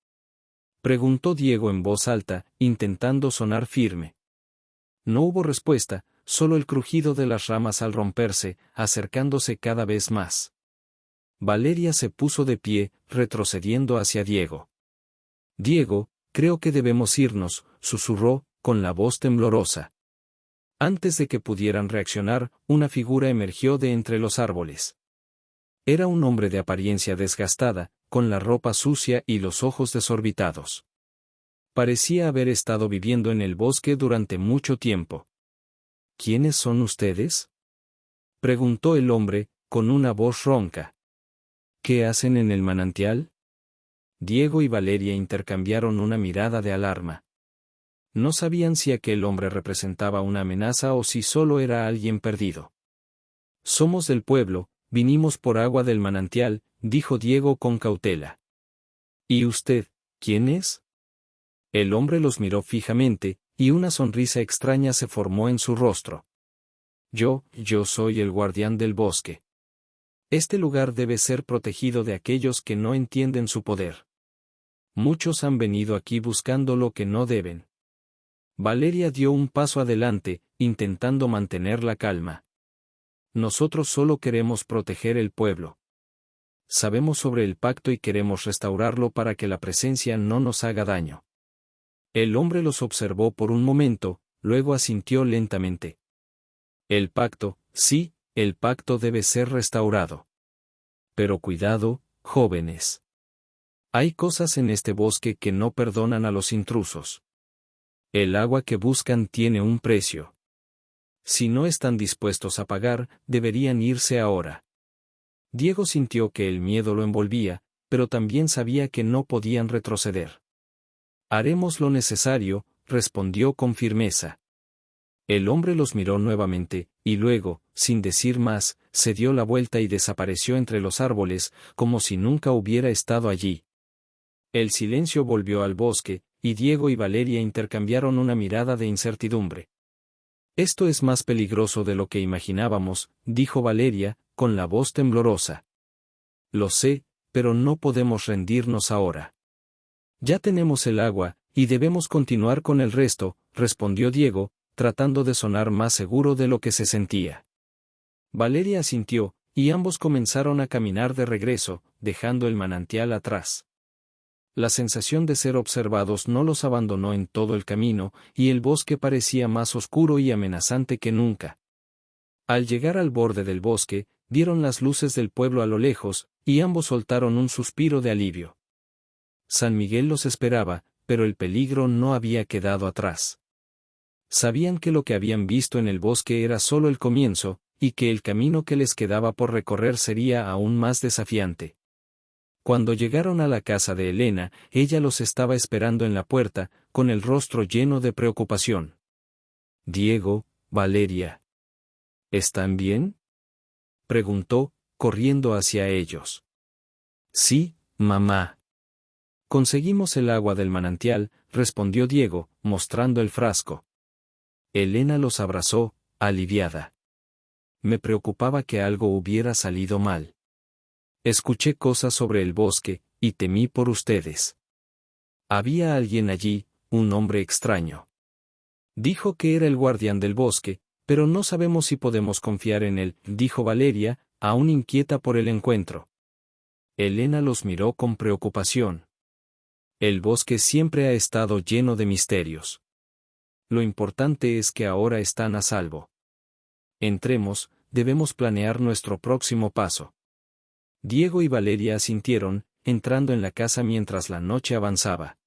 preguntó Diego en voz alta, intentando sonar firme. No hubo respuesta, solo el crujido de las ramas al romperse, acercándose cada vez más. Valeria se puso de pie, retrocediendo hacia Diego. «Diego, creo que debemos irnos», susurró, con la voz temblorosa. Antes de que pudieran reaccionar, una figura emergió de entre los árboles. Era un hombre de apariencia desgastada, con la ropa sucia y los ojos desorbitados. Parecía haber estado viviendo en el bosque durante mucho tiempo. «¿Quiénes son ustedes?», preguntó el hombre, con una voz ronca. «¿Qué hacen en el manantial?». Diego y Valeria intercambiaron una mirada de alarma. No sabían si aquel hombre representaba una amenaza o si solo era alguien perdido. «Somos del pueblo, vinimos por agua del manantial», dijo Diego con cautela. «¿Y usted, quién es?». El hombre los miró fijamente, y una sonrisa extraña se formó en su rostro. Yo soy el guardián del bosque. Este lugar debe ser protegido de aquellos que no entienden su poder. Muchos han venido aquí buscando lo que no deben». Valeria dio un paso adelante, intentando mantener la calma. «Nosotros solo queremos proteger el pueblo. Sabemos sobre el pacto y queremos restaurarlo para que la presencia no nos haga daño». El hombre los observó por un momento, luego asintió lentamente. «El pacto, sí, el pacto debe ser restaurado. Pero cuidado, jóvenes. Hay cosas en este bosque que no perdonan a los intrusos. El agua que buscan tiene un precio. Si no están dispuestos a pagar, deberían irse ahora». Diego sintió que el miedo lo envolvía, pero también sabía que no podían retroceder. «Haremos lo necesario», respondió con firmeza. El hombre los miró nuevamente, y luego, sin decir más, se dio la vuelta y desapareció entre los árboles, como si nunca hubiera estado allí. El silencio volvió al bosque, y Diego y Valeria intercambiaron una mirada de incertidumbre. «Esto es más peligroso de lo que imaginábamos», dijo Valeria, con la voz temblorosa. «Lo sé, pero no podemos rendirnos ahora. Ya tenemos el agua, y debemos continuar con el resto», respondió Diego, tratando de sonar más seguro de lo que se sentía. Valeria asintió, y ambos comenzaron a caminar de regreso, dejando el manantial atrás. La sensación de ser observados no los abandonó en todo el camino, y el bosque parecía más oscuro y amenazante que nunca. Al llegar al borde del bosque, vieron las luces del pueblo a lo lejos, y ambos soltaron un suspiro de alivio. San Miguel los esperaba, pero el peligro no había quedado atrás. Sabían que lo que habían visto en el bosque era solo el comienzo, y que el camino que les quedaba por recorrer sería aún más desafiante. Cuando llegaron a la casa de Elena, ella los estaba esperando en la puerta, con el rostro lleno de preocupación. «Diego, Valeria. ¿Están bien?», preguntó, corriendo hacia ellos. «Sí, mamá. Conseguimos el agua del manantial», respondió Diego, mostrando el frasco. Elena los abrazó, aliviada. «Me preocupaba que algo hubiera salido mal. Escuché cosas sobre el bosque, y temí por ustedes. Había alguien allí, un hombre extraño. Dijo que era el guardián del bosque, pero no sabemos si podemos confiar en él», dijo Valeria, aún inquieta por el encuentro. Elena los miró con preocupación. «El bosque siempre ha estado lleno de misterios. Lo importante es que ahora están a salvo. Entremos, debemos planear nuestro próximo paso». Diego y Valeria asintieron, entrando en la casa mientras la noche avanzaba.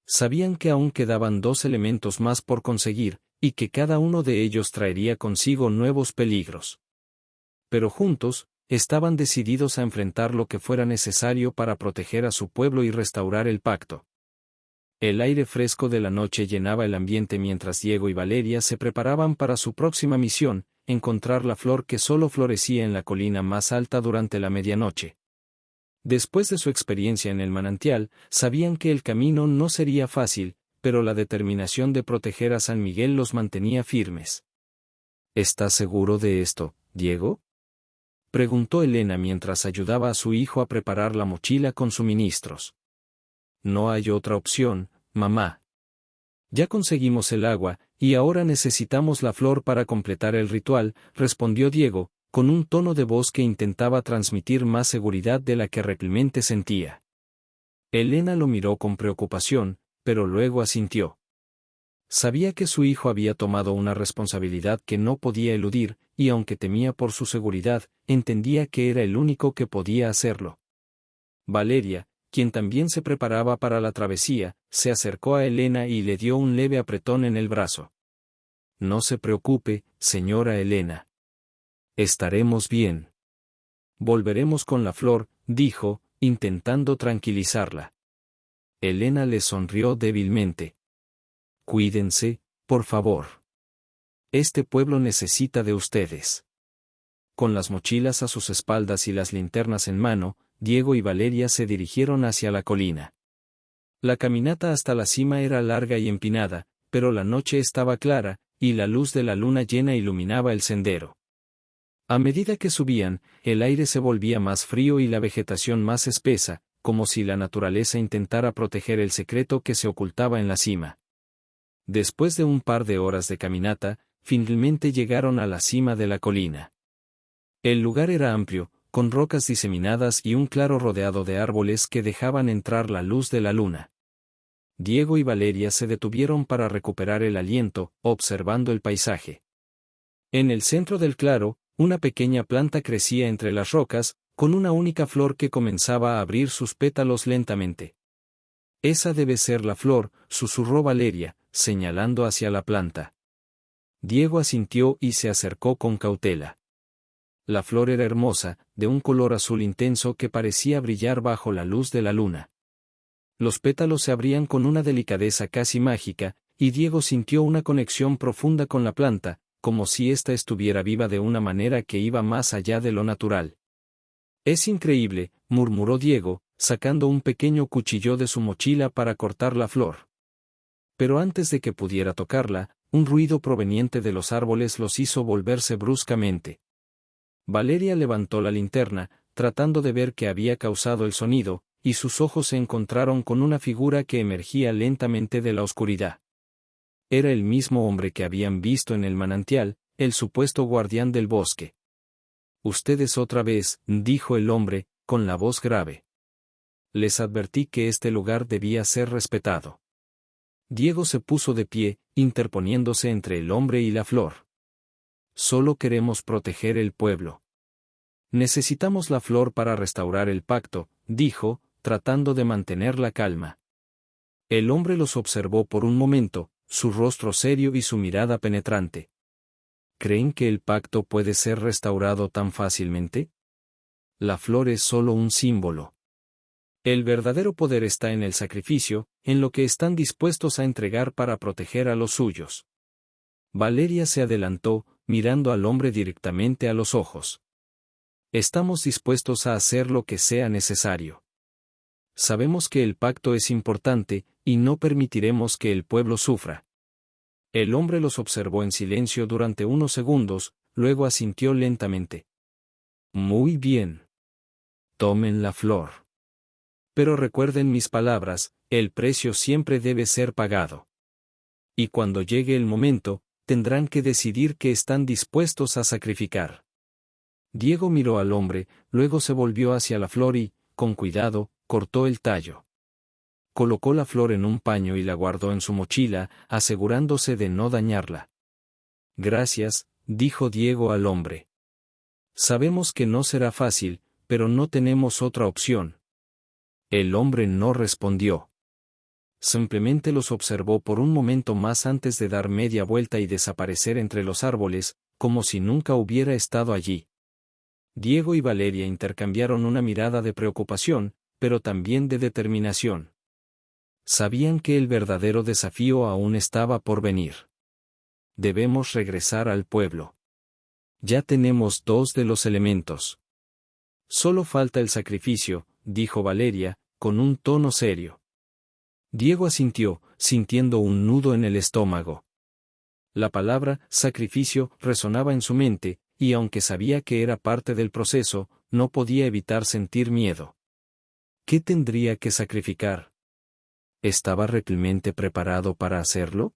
Sabían que aún quedaban 2 elementos más por conseguir, y que cada uno de ellos traería consigo nuevos peligros. Pero juntos, estaban decididos a enfrentar lo que fuera necesario para proteger a su pueblo y restaurar el pacto. El aire fresco de la noche llenaba el ambiente mientras Diego y Valeria se preparaban para su próxima misión, encontrar la flor que solo florecía en la colina más alta durante la medianoche. Después de su experiencia en el manantial, sabían que el camino no sería fácil, pero la determinación de proteger a San Miguel los mantenía firmes. ¿Estás seguro de esto, Diego?, preguntó Elena mientras ayudaba a su hijo a preparar la mochila con suministros. No hay otra opción, mamá. Ya conseguimos el agua, y ahora necesitamos la flor para completar el ritual, respondió Diego, con un tono de voz que intentaba transmitir más seguridad de la que realmente sentía. Elena lo miró con preocupación, pero luego asintió. Sabía que su hijo había tomado una responsabilidad que no podía eludir, y aunque temía por su seguridad, entendía que era el único que podía hacerlo. Valeria, quien también se preparaba para la travesía, se acercó a Elena y le dio un leve apretón en el brazo. No se preocupe, señora Elena. Estaremos bien. Volveremos con la flor, dijo, intentando tranquilizarla. Elena le sonrió débilmente. Cuídense, por favor. Este pueblo necesita de ustedes. Con las mochilas a sus espaldas y las linternas en mano, Diego y Valeria se dirigieron hacia la colina. La caminata hasta la cima era larga y empinada, pero la noche estaba clara, y la luz de la luna llena iluminaba el sendero. A medida que subían, el aire se volvía más frío y la vegetación más espesa, como si la naturaleza intentara proteger el secreto que se ocultaba en la cima. Después de un par de horas de caminata, finalmente llegaron a la cima de la colina. El lugar era amplio, con rocas diseminadas y un claro rodeado de árboles que dejaban entrar la luz de la luna. Diego y Valeria se detuvieron para recuperar el aliento, observando el paisaje. En el centro del claro, una pequeña planta crecía entre las rocas, con una única flor que comenzaba a abrir sus pétalos lentamente. Esa debe ser la flor, susurró Valeria, señalando hacia la planta. Diego asintió y se acercó con cautela. La flor era hermosa, de un color azul intenso que parecía brillar bajo la luz de la luna. Los pétalos se abrían con una delicadeza casi mágica, y Diego sintió una conexión profunda con la planta, como si ésta estuviera viva de una manera que iba más allá de lo natural. Es increíble, murmuró Diego, sacando un pequeño cuchillo de su mochila para cortar la flor. Pero antes de que pudiera tocarla, un ruido proveniente de los árboles los hizo volverse bruscamente. Valeria levantó la linterna, tratando de ver qué había causado el sonido, y sus ojos se encontraron con una figura que emergía lentamente de la oscuridad. Era el mismo hombre que habían visto en el manantial, el supuesto guardián del bosque. Ustedes otra vez, dijo el hombre, con la voz grave. Les advertí que este lugar debía ser respetado. Diego se puso de pie, interponiéndose entre el hombre y la flor. Solo queremos proteger el pueblo. Necesitamos la flor para restaurar el pacto, dijo, tratando de mantener la calma. El hombre los observó por un momento, su rostro serio y su mirada penetrante. ¿Creen que el pacto puede ser restaurado tan fácilmente? La flor es solo un símbolo. El verdadero poder está en el sacrificio, en lo que están dispuestos a entregar para proteger a los suyos. Valeria se adelantó, mirando al hombre directamente a los ojos. Estamos dispuestos a hacer lo que sea necesario. Sabemos que el pacto es importante, y no permitiremos que el pueblo sufra. El hombre los observó en silencio durante unos segundos, luego asintió lentamente. Muy bien. Tomen la flor. Pero recuerden mis palabras, el precio siempre debe ser pagado. Y cuando llegue el momento, tendrán que decidir qué están dispuestos a sacrificar. Diego miró al hombre, luego se volvió hacia la flor y, con cuidado, cortó el tallo. Colocó la flor en un paño y la guardó en su mochila, asegurándose de no dañarla. Gracias, dijo Diego al hombre. Sabemos que no será fácil, pero no tenemos otra opción. El hombre no respondió. Simplemente los observó por un momento más antes de dar media vuelta y desaparecer entre los árboles, como si nunca hubiera estado allí. Diego y Valeria intercambiaron una mirada de preocupación, pero también de determinación. Sabían que el verdadero desafío aún estaba por venir. Debemos regresar al pueblo. Ya tenemos 2 de los elementos. Solo falta el sacrificio, dijo Valeria, con un tono serio. Diego asintió, sintiendo un nudo en el estómago. La palabra sacrificio resonaba en su mente, y aunque sabía que era parte del proceso, no podía evitar sentir miedo. ¿Qué tendría que sacrificar? ¿Estaba realmente preparado para hacerlo?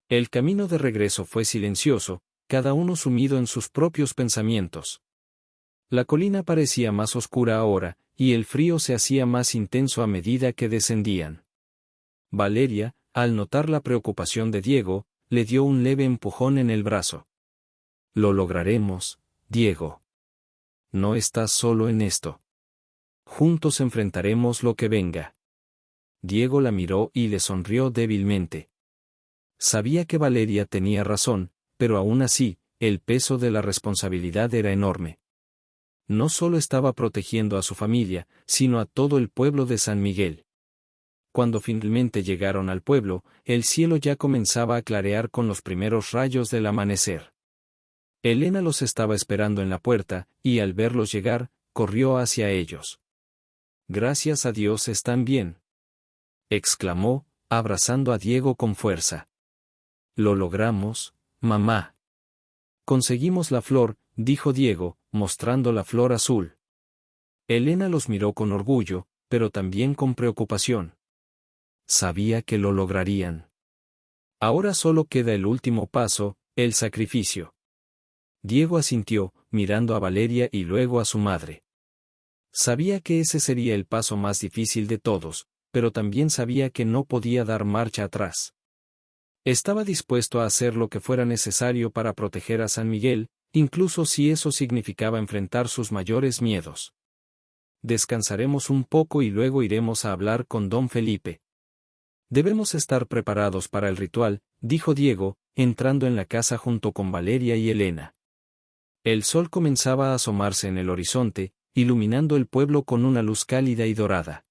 El camino de regreso fue silencioso, cada uno sumido en sus propios pensamientos. La colina parecía más oscura ahora, y el frío se hacía más intenso a medida que descendían. Valeria, al notar la preocupación de Diego, le dio un leve empujón en el brazo. Lo lograremos, Diego. No estás solo en esto. Juntos enfrentaremos lo que venga. Diego la miró y le sonrió débilmente. Sabía que Valeria tenía razón, pero aún así, el peso de la responsabilidad era enorme. No solo estaba protegiendo a su familia, sino a todo el pueblo de San Miguel. Cuando finalmente llegaron al pueblo, el cielo ya comenzaba a clarear con los primeros rayos del amanecer. Elena los estaba esperando en la puerta, y al verlos llegar, corrió hacia ellos. «Gracias a Dios están bien», exclamó, abrazando a Diego con fuerza. «Lo logramos, mamá». «Conseguimos la flor», dijo Diego, mostrando la flor azul. Elena los miró con orgullo, pero también con preocupación. Sabía que lo lograrían. Ahora solo queda el último paso, el sacrificio. Diego asintió, mirando a Valeria y luego a su madre. Sabía que ese sería el paso más difícil de todos, pero también sabía que no podía dar marcha atrás. Estaba dispuesto a hacer lo que fuera necesario para proteger a San Miguel, incluso si eso significaba enfrentar sus mayores miedos. Descansaremos un poco y luego iremos a hablar con don Felipe. Debemos estar preparados para el ritual, dijo Diego, entrando en la casa junto con Valeria y Elena. El sol comenzaba a asomarse en el horizonte, iluminando el pueblo con una luz cálida y dorada.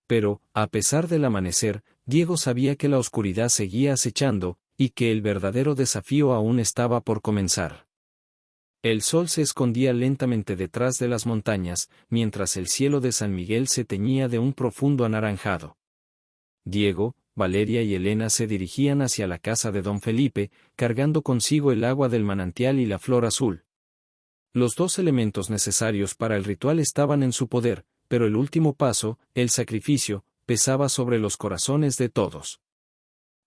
Pero, a pesar del amanecer, Diego sabía que la oscuridad seguía acechando, y que el verdadero desafío aún estaba por comenzar. El sol se escondía lentamente detrás de las montañas, mientras el cielo de San Miguel se teñía de un profundo anaranjado. Diego, Valeria y Elena se dirigían hacia la casa de don Felipe, cargando consigo el agua del manantial y la flor azul. Los dos elementos necesarios para el ritual estaban en su poder, pero el último paso, el sacrificio, pesaba sobre los corazones de todos.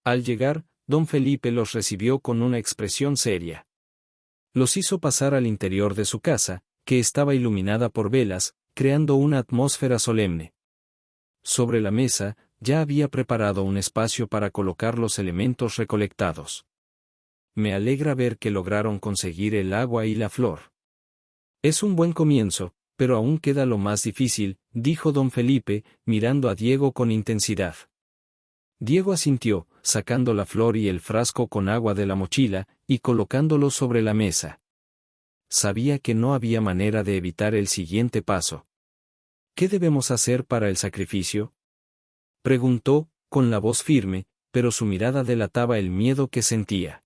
Al llegar, don Felipe los recibió con una expresión seria. Los hizo pasar al interior de su casa, que estaba iluminada por velas, creando una atmósfera solemne. Sobre la mesa, ya había preparado un espacio para colocar los elementos recolectados. Me alegra ver que lograron conseguir el agua y la flor. Es un buen comienzo, pero aún queda lo más difícil, dijo don Felipe, mirando a Diego con intensidad. Diego asintió, sacando la flor y el frasco con agua de la mochila, y colocándolos sobre la mesa. Sabía que no había manera de evitar el siguiente paso. ¿Qué debemos hacer para el sacrificio?, preguntó, con la voz firme, pero su mirada delataba el miedo que sentía.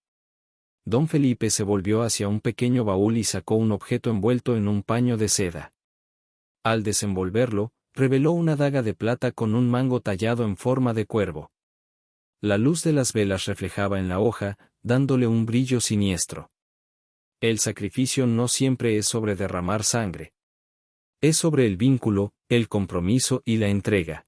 Don Felipe se volvió hacia un pequeño baúl y sacó un objeto envuelto en un paño de seda. Al desenvolverlo, reveló una daga de plata con un mango tallado en forma de cuervo. La luz de las velas reflejaba en la hoja, dándole un brillo siniestro. El sacrificio no siempre es sobre derramar sangre. Es sobre el vínculo, el compromiso y la entrega.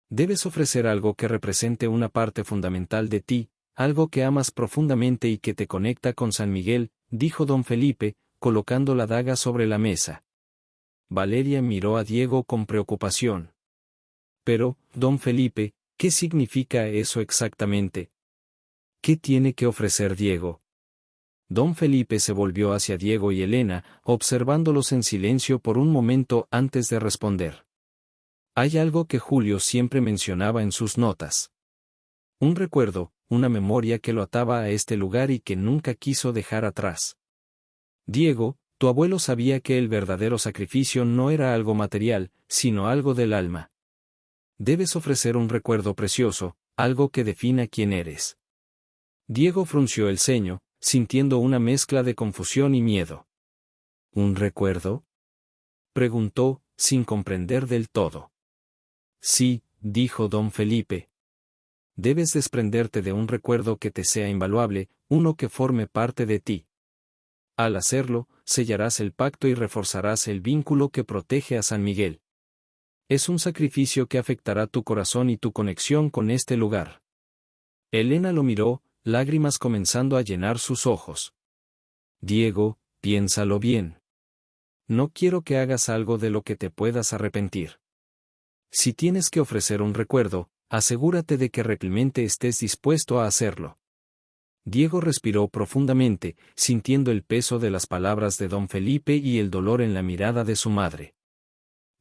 Debes ofrecer algo que represente una parte fundamental de ti, algo que amas profundamente y que te conecta con San Miguel, dijo don Felipe, colocando la daga sobre la mesa. Valeria miró a Diego con preocupación. Pero, don Felipe, ¿qué significa eso exactamente? ¿Qué tiene que ofrecer Diego? Don Felipe se volvió hacia Diego y Elena, observándolos en silencio por un momento antes de responder. Hay algo que Julio siempre mencionaba en sus notas. Un recuerdo, una memoria que lo ataba a este lugar y que nunca quiso dejar atrás. Diego, tu abuelo sabía que el verdadero sacrificio no era algo material, sino algo del alma. Debes ofrecer un recuerdo precioso, algo que defina quién eres. Diego frunció el ceño, sintiendo una mezcla de confusión y miedo. ¿Un recuerdo?, preguntó, sin comprender del todo. Sí, dijo don Felipe. Debes desprenderte de un recuerdo que te sea invaluable, uno que forme parte de ti. Al hacerlo, sellarás el pacto y reforzarás el vínculo que protege a San Miguel. Es un sacrificio que afectará tu corazón y tu conexión con este lugar. Elena lo miró, lágrimas comenzando a llenar sus ojos. Diego, piénsalo bien. No quiero que hagas algo de lo que te puedas arrepentir. Si tienes que ofrecer un recuerdo, asegúrate de que realmente estés dispuesto a hacerlo. Diego respiró profundamente, sintiendo el peso de las palabras de don Felipe y el dolor en la mirada de su madre.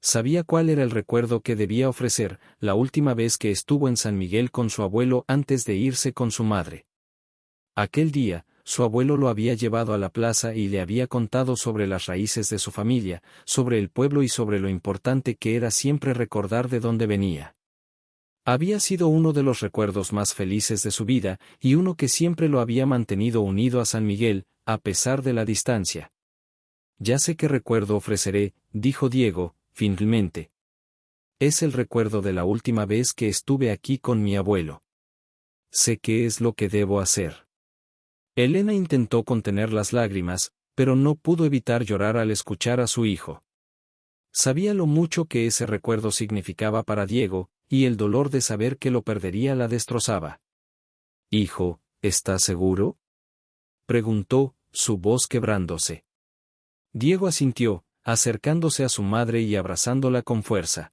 Sabía cuál era el recuerdo que debía ofrecer, la última vez que estuvo en San Miguel con su abuelo antes de irse con su madre. Aquel día, su abuelo lo había llevado a la plaza y le había contado sobre las raíces de su familia, sobre el pueblo y sobre lo importante que era siempre recordar de dónde venía. Había sido uno de los recuerdos más felices de su vida, y uno que siempre lo había mantenido unido a San Miguel, a pesar de la distancia. Ya sé qué recuerdo ofreceré, dijo Diego, finalmente. Es el recuerdo de la última vez que estuve aquí con mi abuelo. Sé qué es lo que debo hacer. Elena intentó contener las lágrimas, pero no pudo evitar llorar al escuchar a su hijo. Sabía lo mucho que ese recuerdo significaba para Diego, y el dolor de saber que lo perdería la destrozaba. Hijo, ¿estás seguro?, preguntó, su voz quebrándose. Diego asintió, acercándose a su madre y abrazándola con fuerza.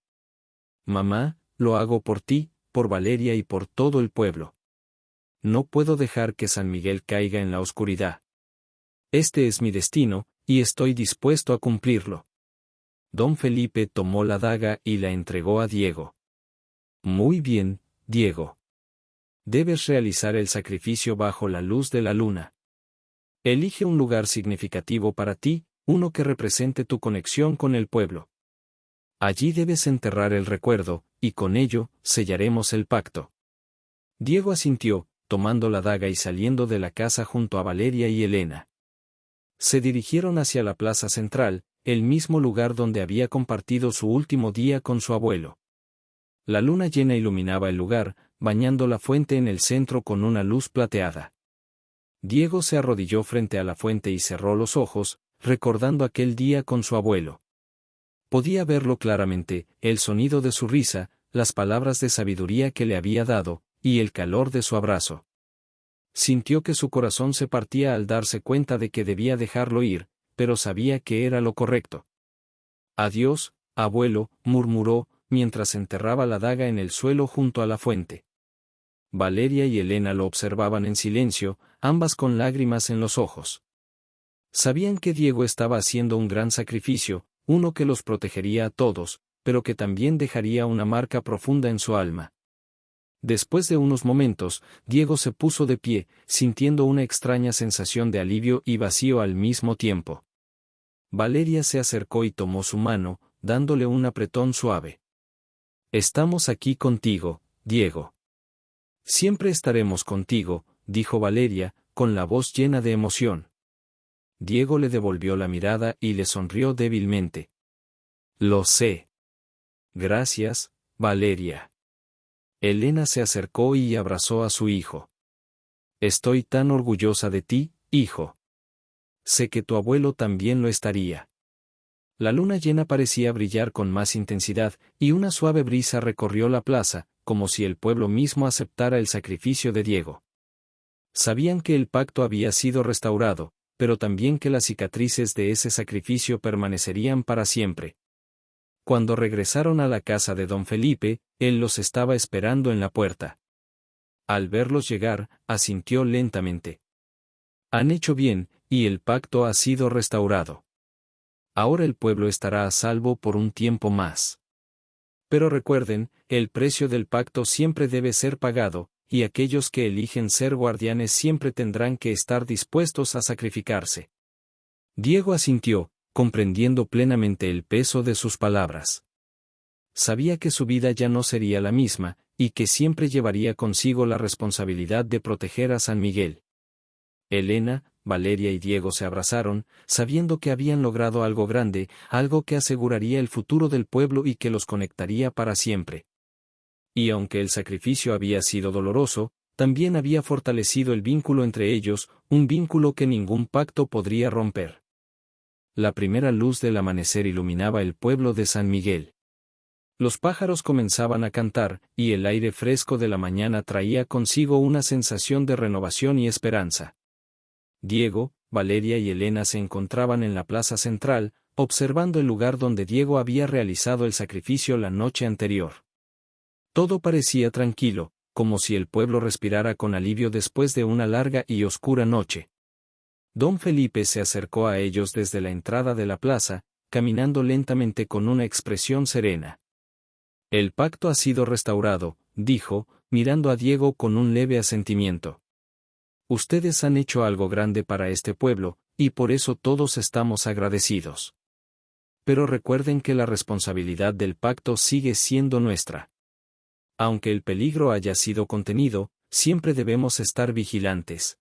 Mamá, lo hago por ti, por Valeria y por todo el pueblo. No puedo dejar que San Miguel caiga en la oscuridad. Este es mi destino, y estoy dispuesto a cumplirlo. Don Felipe tomó la daga y la entregó a Diego. Muy bien, Diego. Debes realizar el sacrificio bajo la luz de la luna. Elige un lugar significativo para ti, uno que represente tu conexión con el pueblo. Allí debes enterrar el recuerdo, y con ello, sellaremos el pacto. Diego asintió, tomando la daga y saliendo de la casa junto a Valeria y Elena. Se dirigieron hacia la plaza central, el mismo lugar donde había compartido su último día con su abuelo. La luna llena iluminaba el lugar, bañando la fuente en el centro con una luz plateada. Diego se arrodilló frente a la fuente y cerró los ojos, recordando aquel día con su abuelo. Podía verlo claramente, el sonido de su risa, las palabras de sabiduría que le había dado, y el calor de su abrazo. Sintió que su corazón se partía al darse cuenta de que debía dejarlo ir, pero sabía que era lo correcto. Adiós, abuelo, murmuró, mientras enterraba la daga en el suelo junto a la fuente. Valeria y Elena lo observaban en silencio, ambas con lágrimas en los ojos. Sabían que Diego estaba haciendo un gran sacrificio, uno que los protegería a todos, pero que también dejaría una marca profunda en su alma. Después de unos momentos, Diego se puso de pie, sintiendo una extraña sensación de alivio y vacío al mismo tiempo. Valeria se acercó y tomó su mano, dándole un apretón suave. Estamos aquí contigo, Diego. Siempre estaremos contigo, dijo Valeria, con la voz llena de emoción. Diego le devolvió la mirada y le sonrió débilmente. Lo sé. Gracias, Valeria. Elena se acercó y abrazó a su hijo. Estoy tan orgullosa de ti, hijo. Sé que tu abuelo también lo estaría. La luna llena parecía brillar con más intensidad, y una suave brisa recorrió la plaza, como si el pueblo mismo aceptara el sacrificio de Diego. Sabían que el pacto había sido restaurado, pero también que las cicatrices de ese sacrificio permanecerían para siempre. Cuando regresaron a la casa de don Felipe, él los estaba esperando en la puerta. Al verlos llegar, asintió lentamente. Han hecho bien, y el pacto ha sido restaurado. Ahora el pueblo estará a salvo por un tiempo más. Pero recuerden, el precio del pacto siempre debe ser pagado, y aquellos que eligen ser guardianes siempre tendrán que estar dispuestos a sacrificarse. Diego asintió, comprendiendo plenamente el peso de sus palabras. Sabía que su vida ya no sería la misma, y que siempre llevaría consigo la responsabilidad de proteger a San Miguel. Elena, Valeria y Diego se abrazaron, sabiendo que habían logrado algo grande, algo que aseguraría el futuro del pueblo y que los conectaría para siempre. Y aunque el sacrificio había sido doloroso, también había fortalecido el vínculo entre ellos, un vínculo que ningún pacto podría romper. La primera luz del amanecer iluminaba el pueblo de San Miguel. Los pájaros comenzaban a cantar, y el aire fresco de la mañana traía consigo una sensación de renovación y esperanza. Diego, Valeria y Elena se encontraban en la plaza central, observando el lugar donde Diego había realizado el sacrificio la noche anterior. Todo parecía tranquilo, como si el pueblo respirara con alivio después de una larga y oscura noche. Don Felipe se acercó a ellos desde la entrada de la plaza, caminando lentamente con una expresión serena. El pacto ha sido restaurado, dijo, mirando a Diego con un leve asentimiento. Ustedes han hecho algo grande para este pueblo, y por eso todos estamos agradecidos. Pero recuerden que la responsabilidad del pacto sigue siendo nuestra. Aunque el peligro haya sido contenido, siempre debemos estar vigilantes.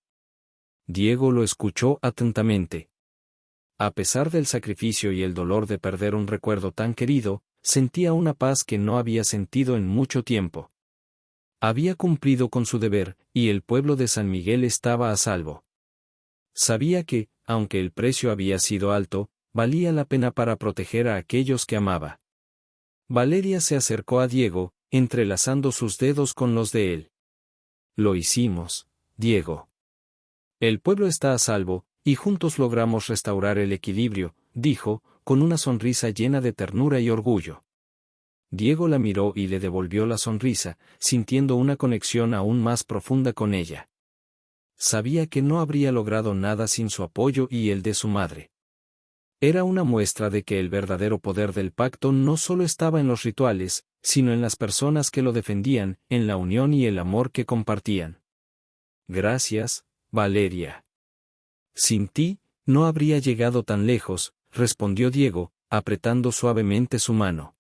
Diego lo escuchó atentamente. A pesar del sacrificio y el dolor de perder un recuerdo tan querido, sentía una paz que no había sentido en mucho tiempo. Había cumplido con su deber, y el pueblo de San Miguel estaba a salvo. Sabía que, aunque el precio había sido alto, valía la pena para proteger a aquellos que amaba. Valeria se acercó a Diego, entrelazando sus dedos con los de él. Lo hicimos, Diego. El pueblo está a salvo, y juntos logramos restaurar el equilibrio, dijo, con una sonrisa llena de ternura y orgullo. Diego la miró y le devolvió la sonrisa, sintiendo una conexión aún más profunda con ella. Sabía que no habría logrado nada sin su apoyo y el de su madre. Era una muestra de que el verdadero poder del pacto no solo estaba en los rituales, sino en las personas que lo defendían, en la unión y el amor que compartían. Gracias, Valeria. Sin ti, no habría llegado tan lejos, respondió Diego, apretando suavemente su mano.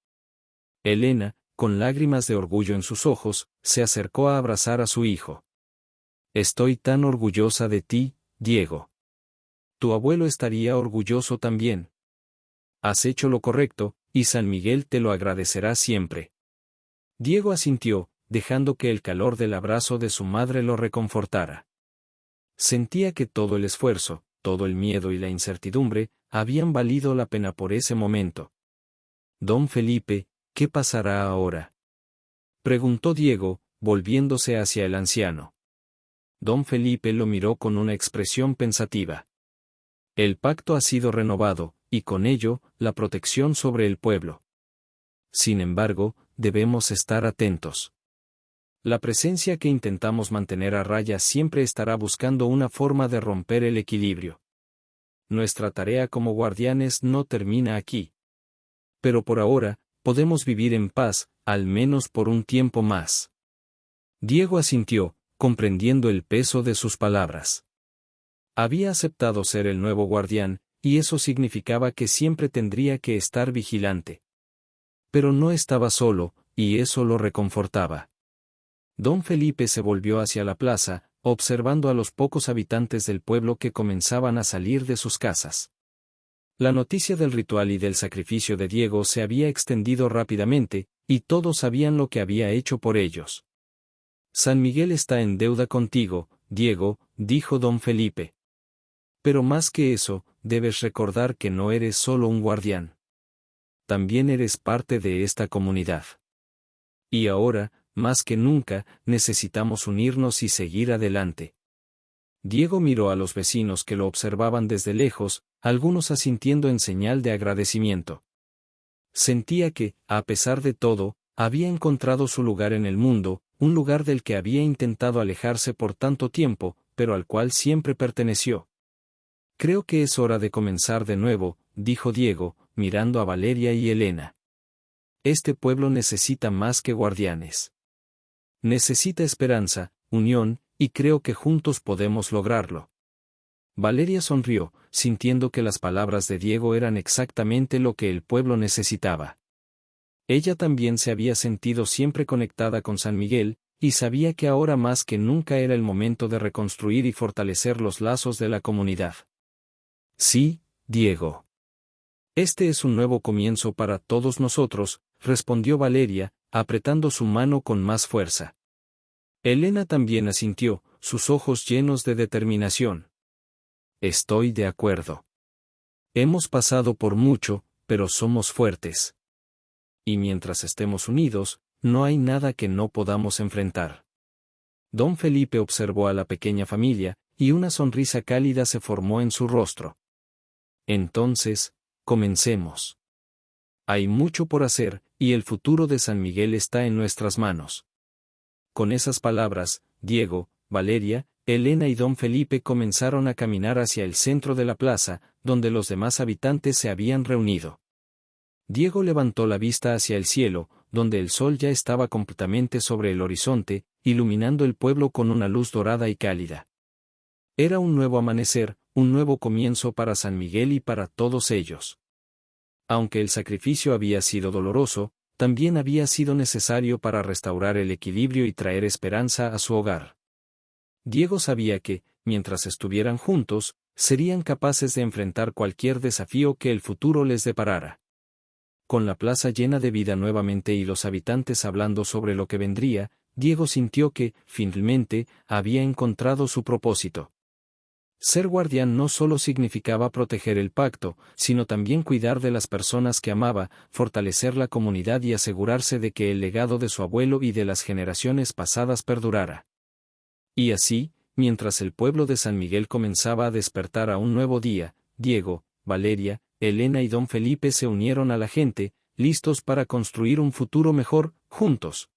Elena, con lágrimas de orgullo en sus ojos, se acercó a abrazar a su hijo. Estoy tan orgullosa de ti, Diego. Tu abuelo estaría orgulloso también. Has hecho lo correcto, y San Miguel te lo agradecerá siempre. Diego asintió, dejando que el calor del abrazo de su madre lo reconfortara. Sentía que todo el esfuerzo, todo el miedo y la incertidumbre, habían valido la pena por ese momento. Don Felipe, ¿qué pasará ahora?, preguntó Diego, volviéndose hacia el anciano. Don Felipe lo miró con una expresión pensativa. El pacto ha sido renovado, y con ello, la protección sobre el pueblo. Sin embargo, debemos estar atentos. La presencia que intentamos mantener a raya siempre estará buscando una forma de romper el equilibrio. Nuestra tarea como guardianes no termina aquí. Pero por ahora, podemos vivir en paz, al menos por un tiempo más. Diego asintió, comprendiendo el peso de sus palabras. Había aceptado ser el nuevo guardián, y eso significaba que siempre tendría que estar vigilante. Pero no estaba solo, y eso lo reconfortaba. Don Felipe se volvió hacia la plaza, observando a los pocos habitantes del pueblo que comenzaban a salir de sus casas. La noticia del ritual y del sacrificio de Diego se había extendido rápidamente, y todos sabían lo que había hecho por ellos. San Miguel está en deuda contigo, Diego, dijo don Felipe. Pero más que eso, debes recordar que no eres solo un guardián. También eres parte de esta comunidad. Y ahora, más que nunca, necesitamos unirnos y seguir adelante. Diego miró a los vecinos que lo observaban desde lejos, algunos asintiendo en señal de agradecimiento. Sentía que, a pesar de todo, había encontrado su lugar en el mundo, un lugar del que había intentado alejarse por tanto tiempo, pero al cual siempre perteneció. Creo que es hora de comenzar de nuevo, dijo Diego, mirando a Valeria y Elena. Este pueblo necesita más que guardianes. Necesita esperanza, unión, y creo que juntos podemos lograrlo. Valeria sonrió, sintiendo que las palabras de Diego eran exactamente lo que el pueblo necesitaba. Ella también se había sentido siempre conectada con San Miguel, y sabía que ahora más que nunca era el momento de reconstruir y fortalecer los lazos de la comunidad. Sí, Diego. Este es un nuevo comienzo para todos nosotros, respondió Valeria, apretando su mano con más fuerza. Elena también asintió, sus ojos llenos de determinación. Estoy de acuerdo. Hemos pasado por mucho, pero somos fuertes. Y mientras estemos unidos, no hay nada que no podamos enfrentar. Don Felipe observó a la pequeña familia, y una sonrisa cálida se formó en su rostro. Entonces, comencemos. Hay mucho por hacer, y el futuro de San Miguel está en nuestras manos. Con esas palabras, Diego, Valeria, Elena y don Felipe comenzaron a caminar hacia el centro de la plaza, donde los demás habitantes se habían reunido. Diego levantó la vista hacia el cielo, donde el sol ya estaba completamente sobre el horizonte, iluminando el pueblo con una luz dorada y cálida. Era un nuevo amanecer, un nuevo comienzo para San Miguel y para todos ellos. Aunque el sacrificio había sido doloroso, también había sido necesario para restaurar el equilibrio y traer esperanza a su hogar. Diego sabía que, mientras estuvieran juntos, serían capaces de enfrentar cualquier desafío que el futuro les deparara. Con la plaza llena de vida nuevamente y los habitantes hablando sobre lo que vendría, Diego sintió que, finalmente, había encontrado su propósito. Ser guardián no solo significaba proteger el pacto, sino también cuidar de las personas que amaba, fortalecer la comunidad y asegurarse de que el legado de su abuelo y de las generaciones pasadas perdurara. Y así, mientras el pueblo de San Miguel comenzaba a despertar a un nuevo día, Diego, Valeria, Elena y don Felipe se unieron a la gente, listos para construir un futuro mejor, juntos.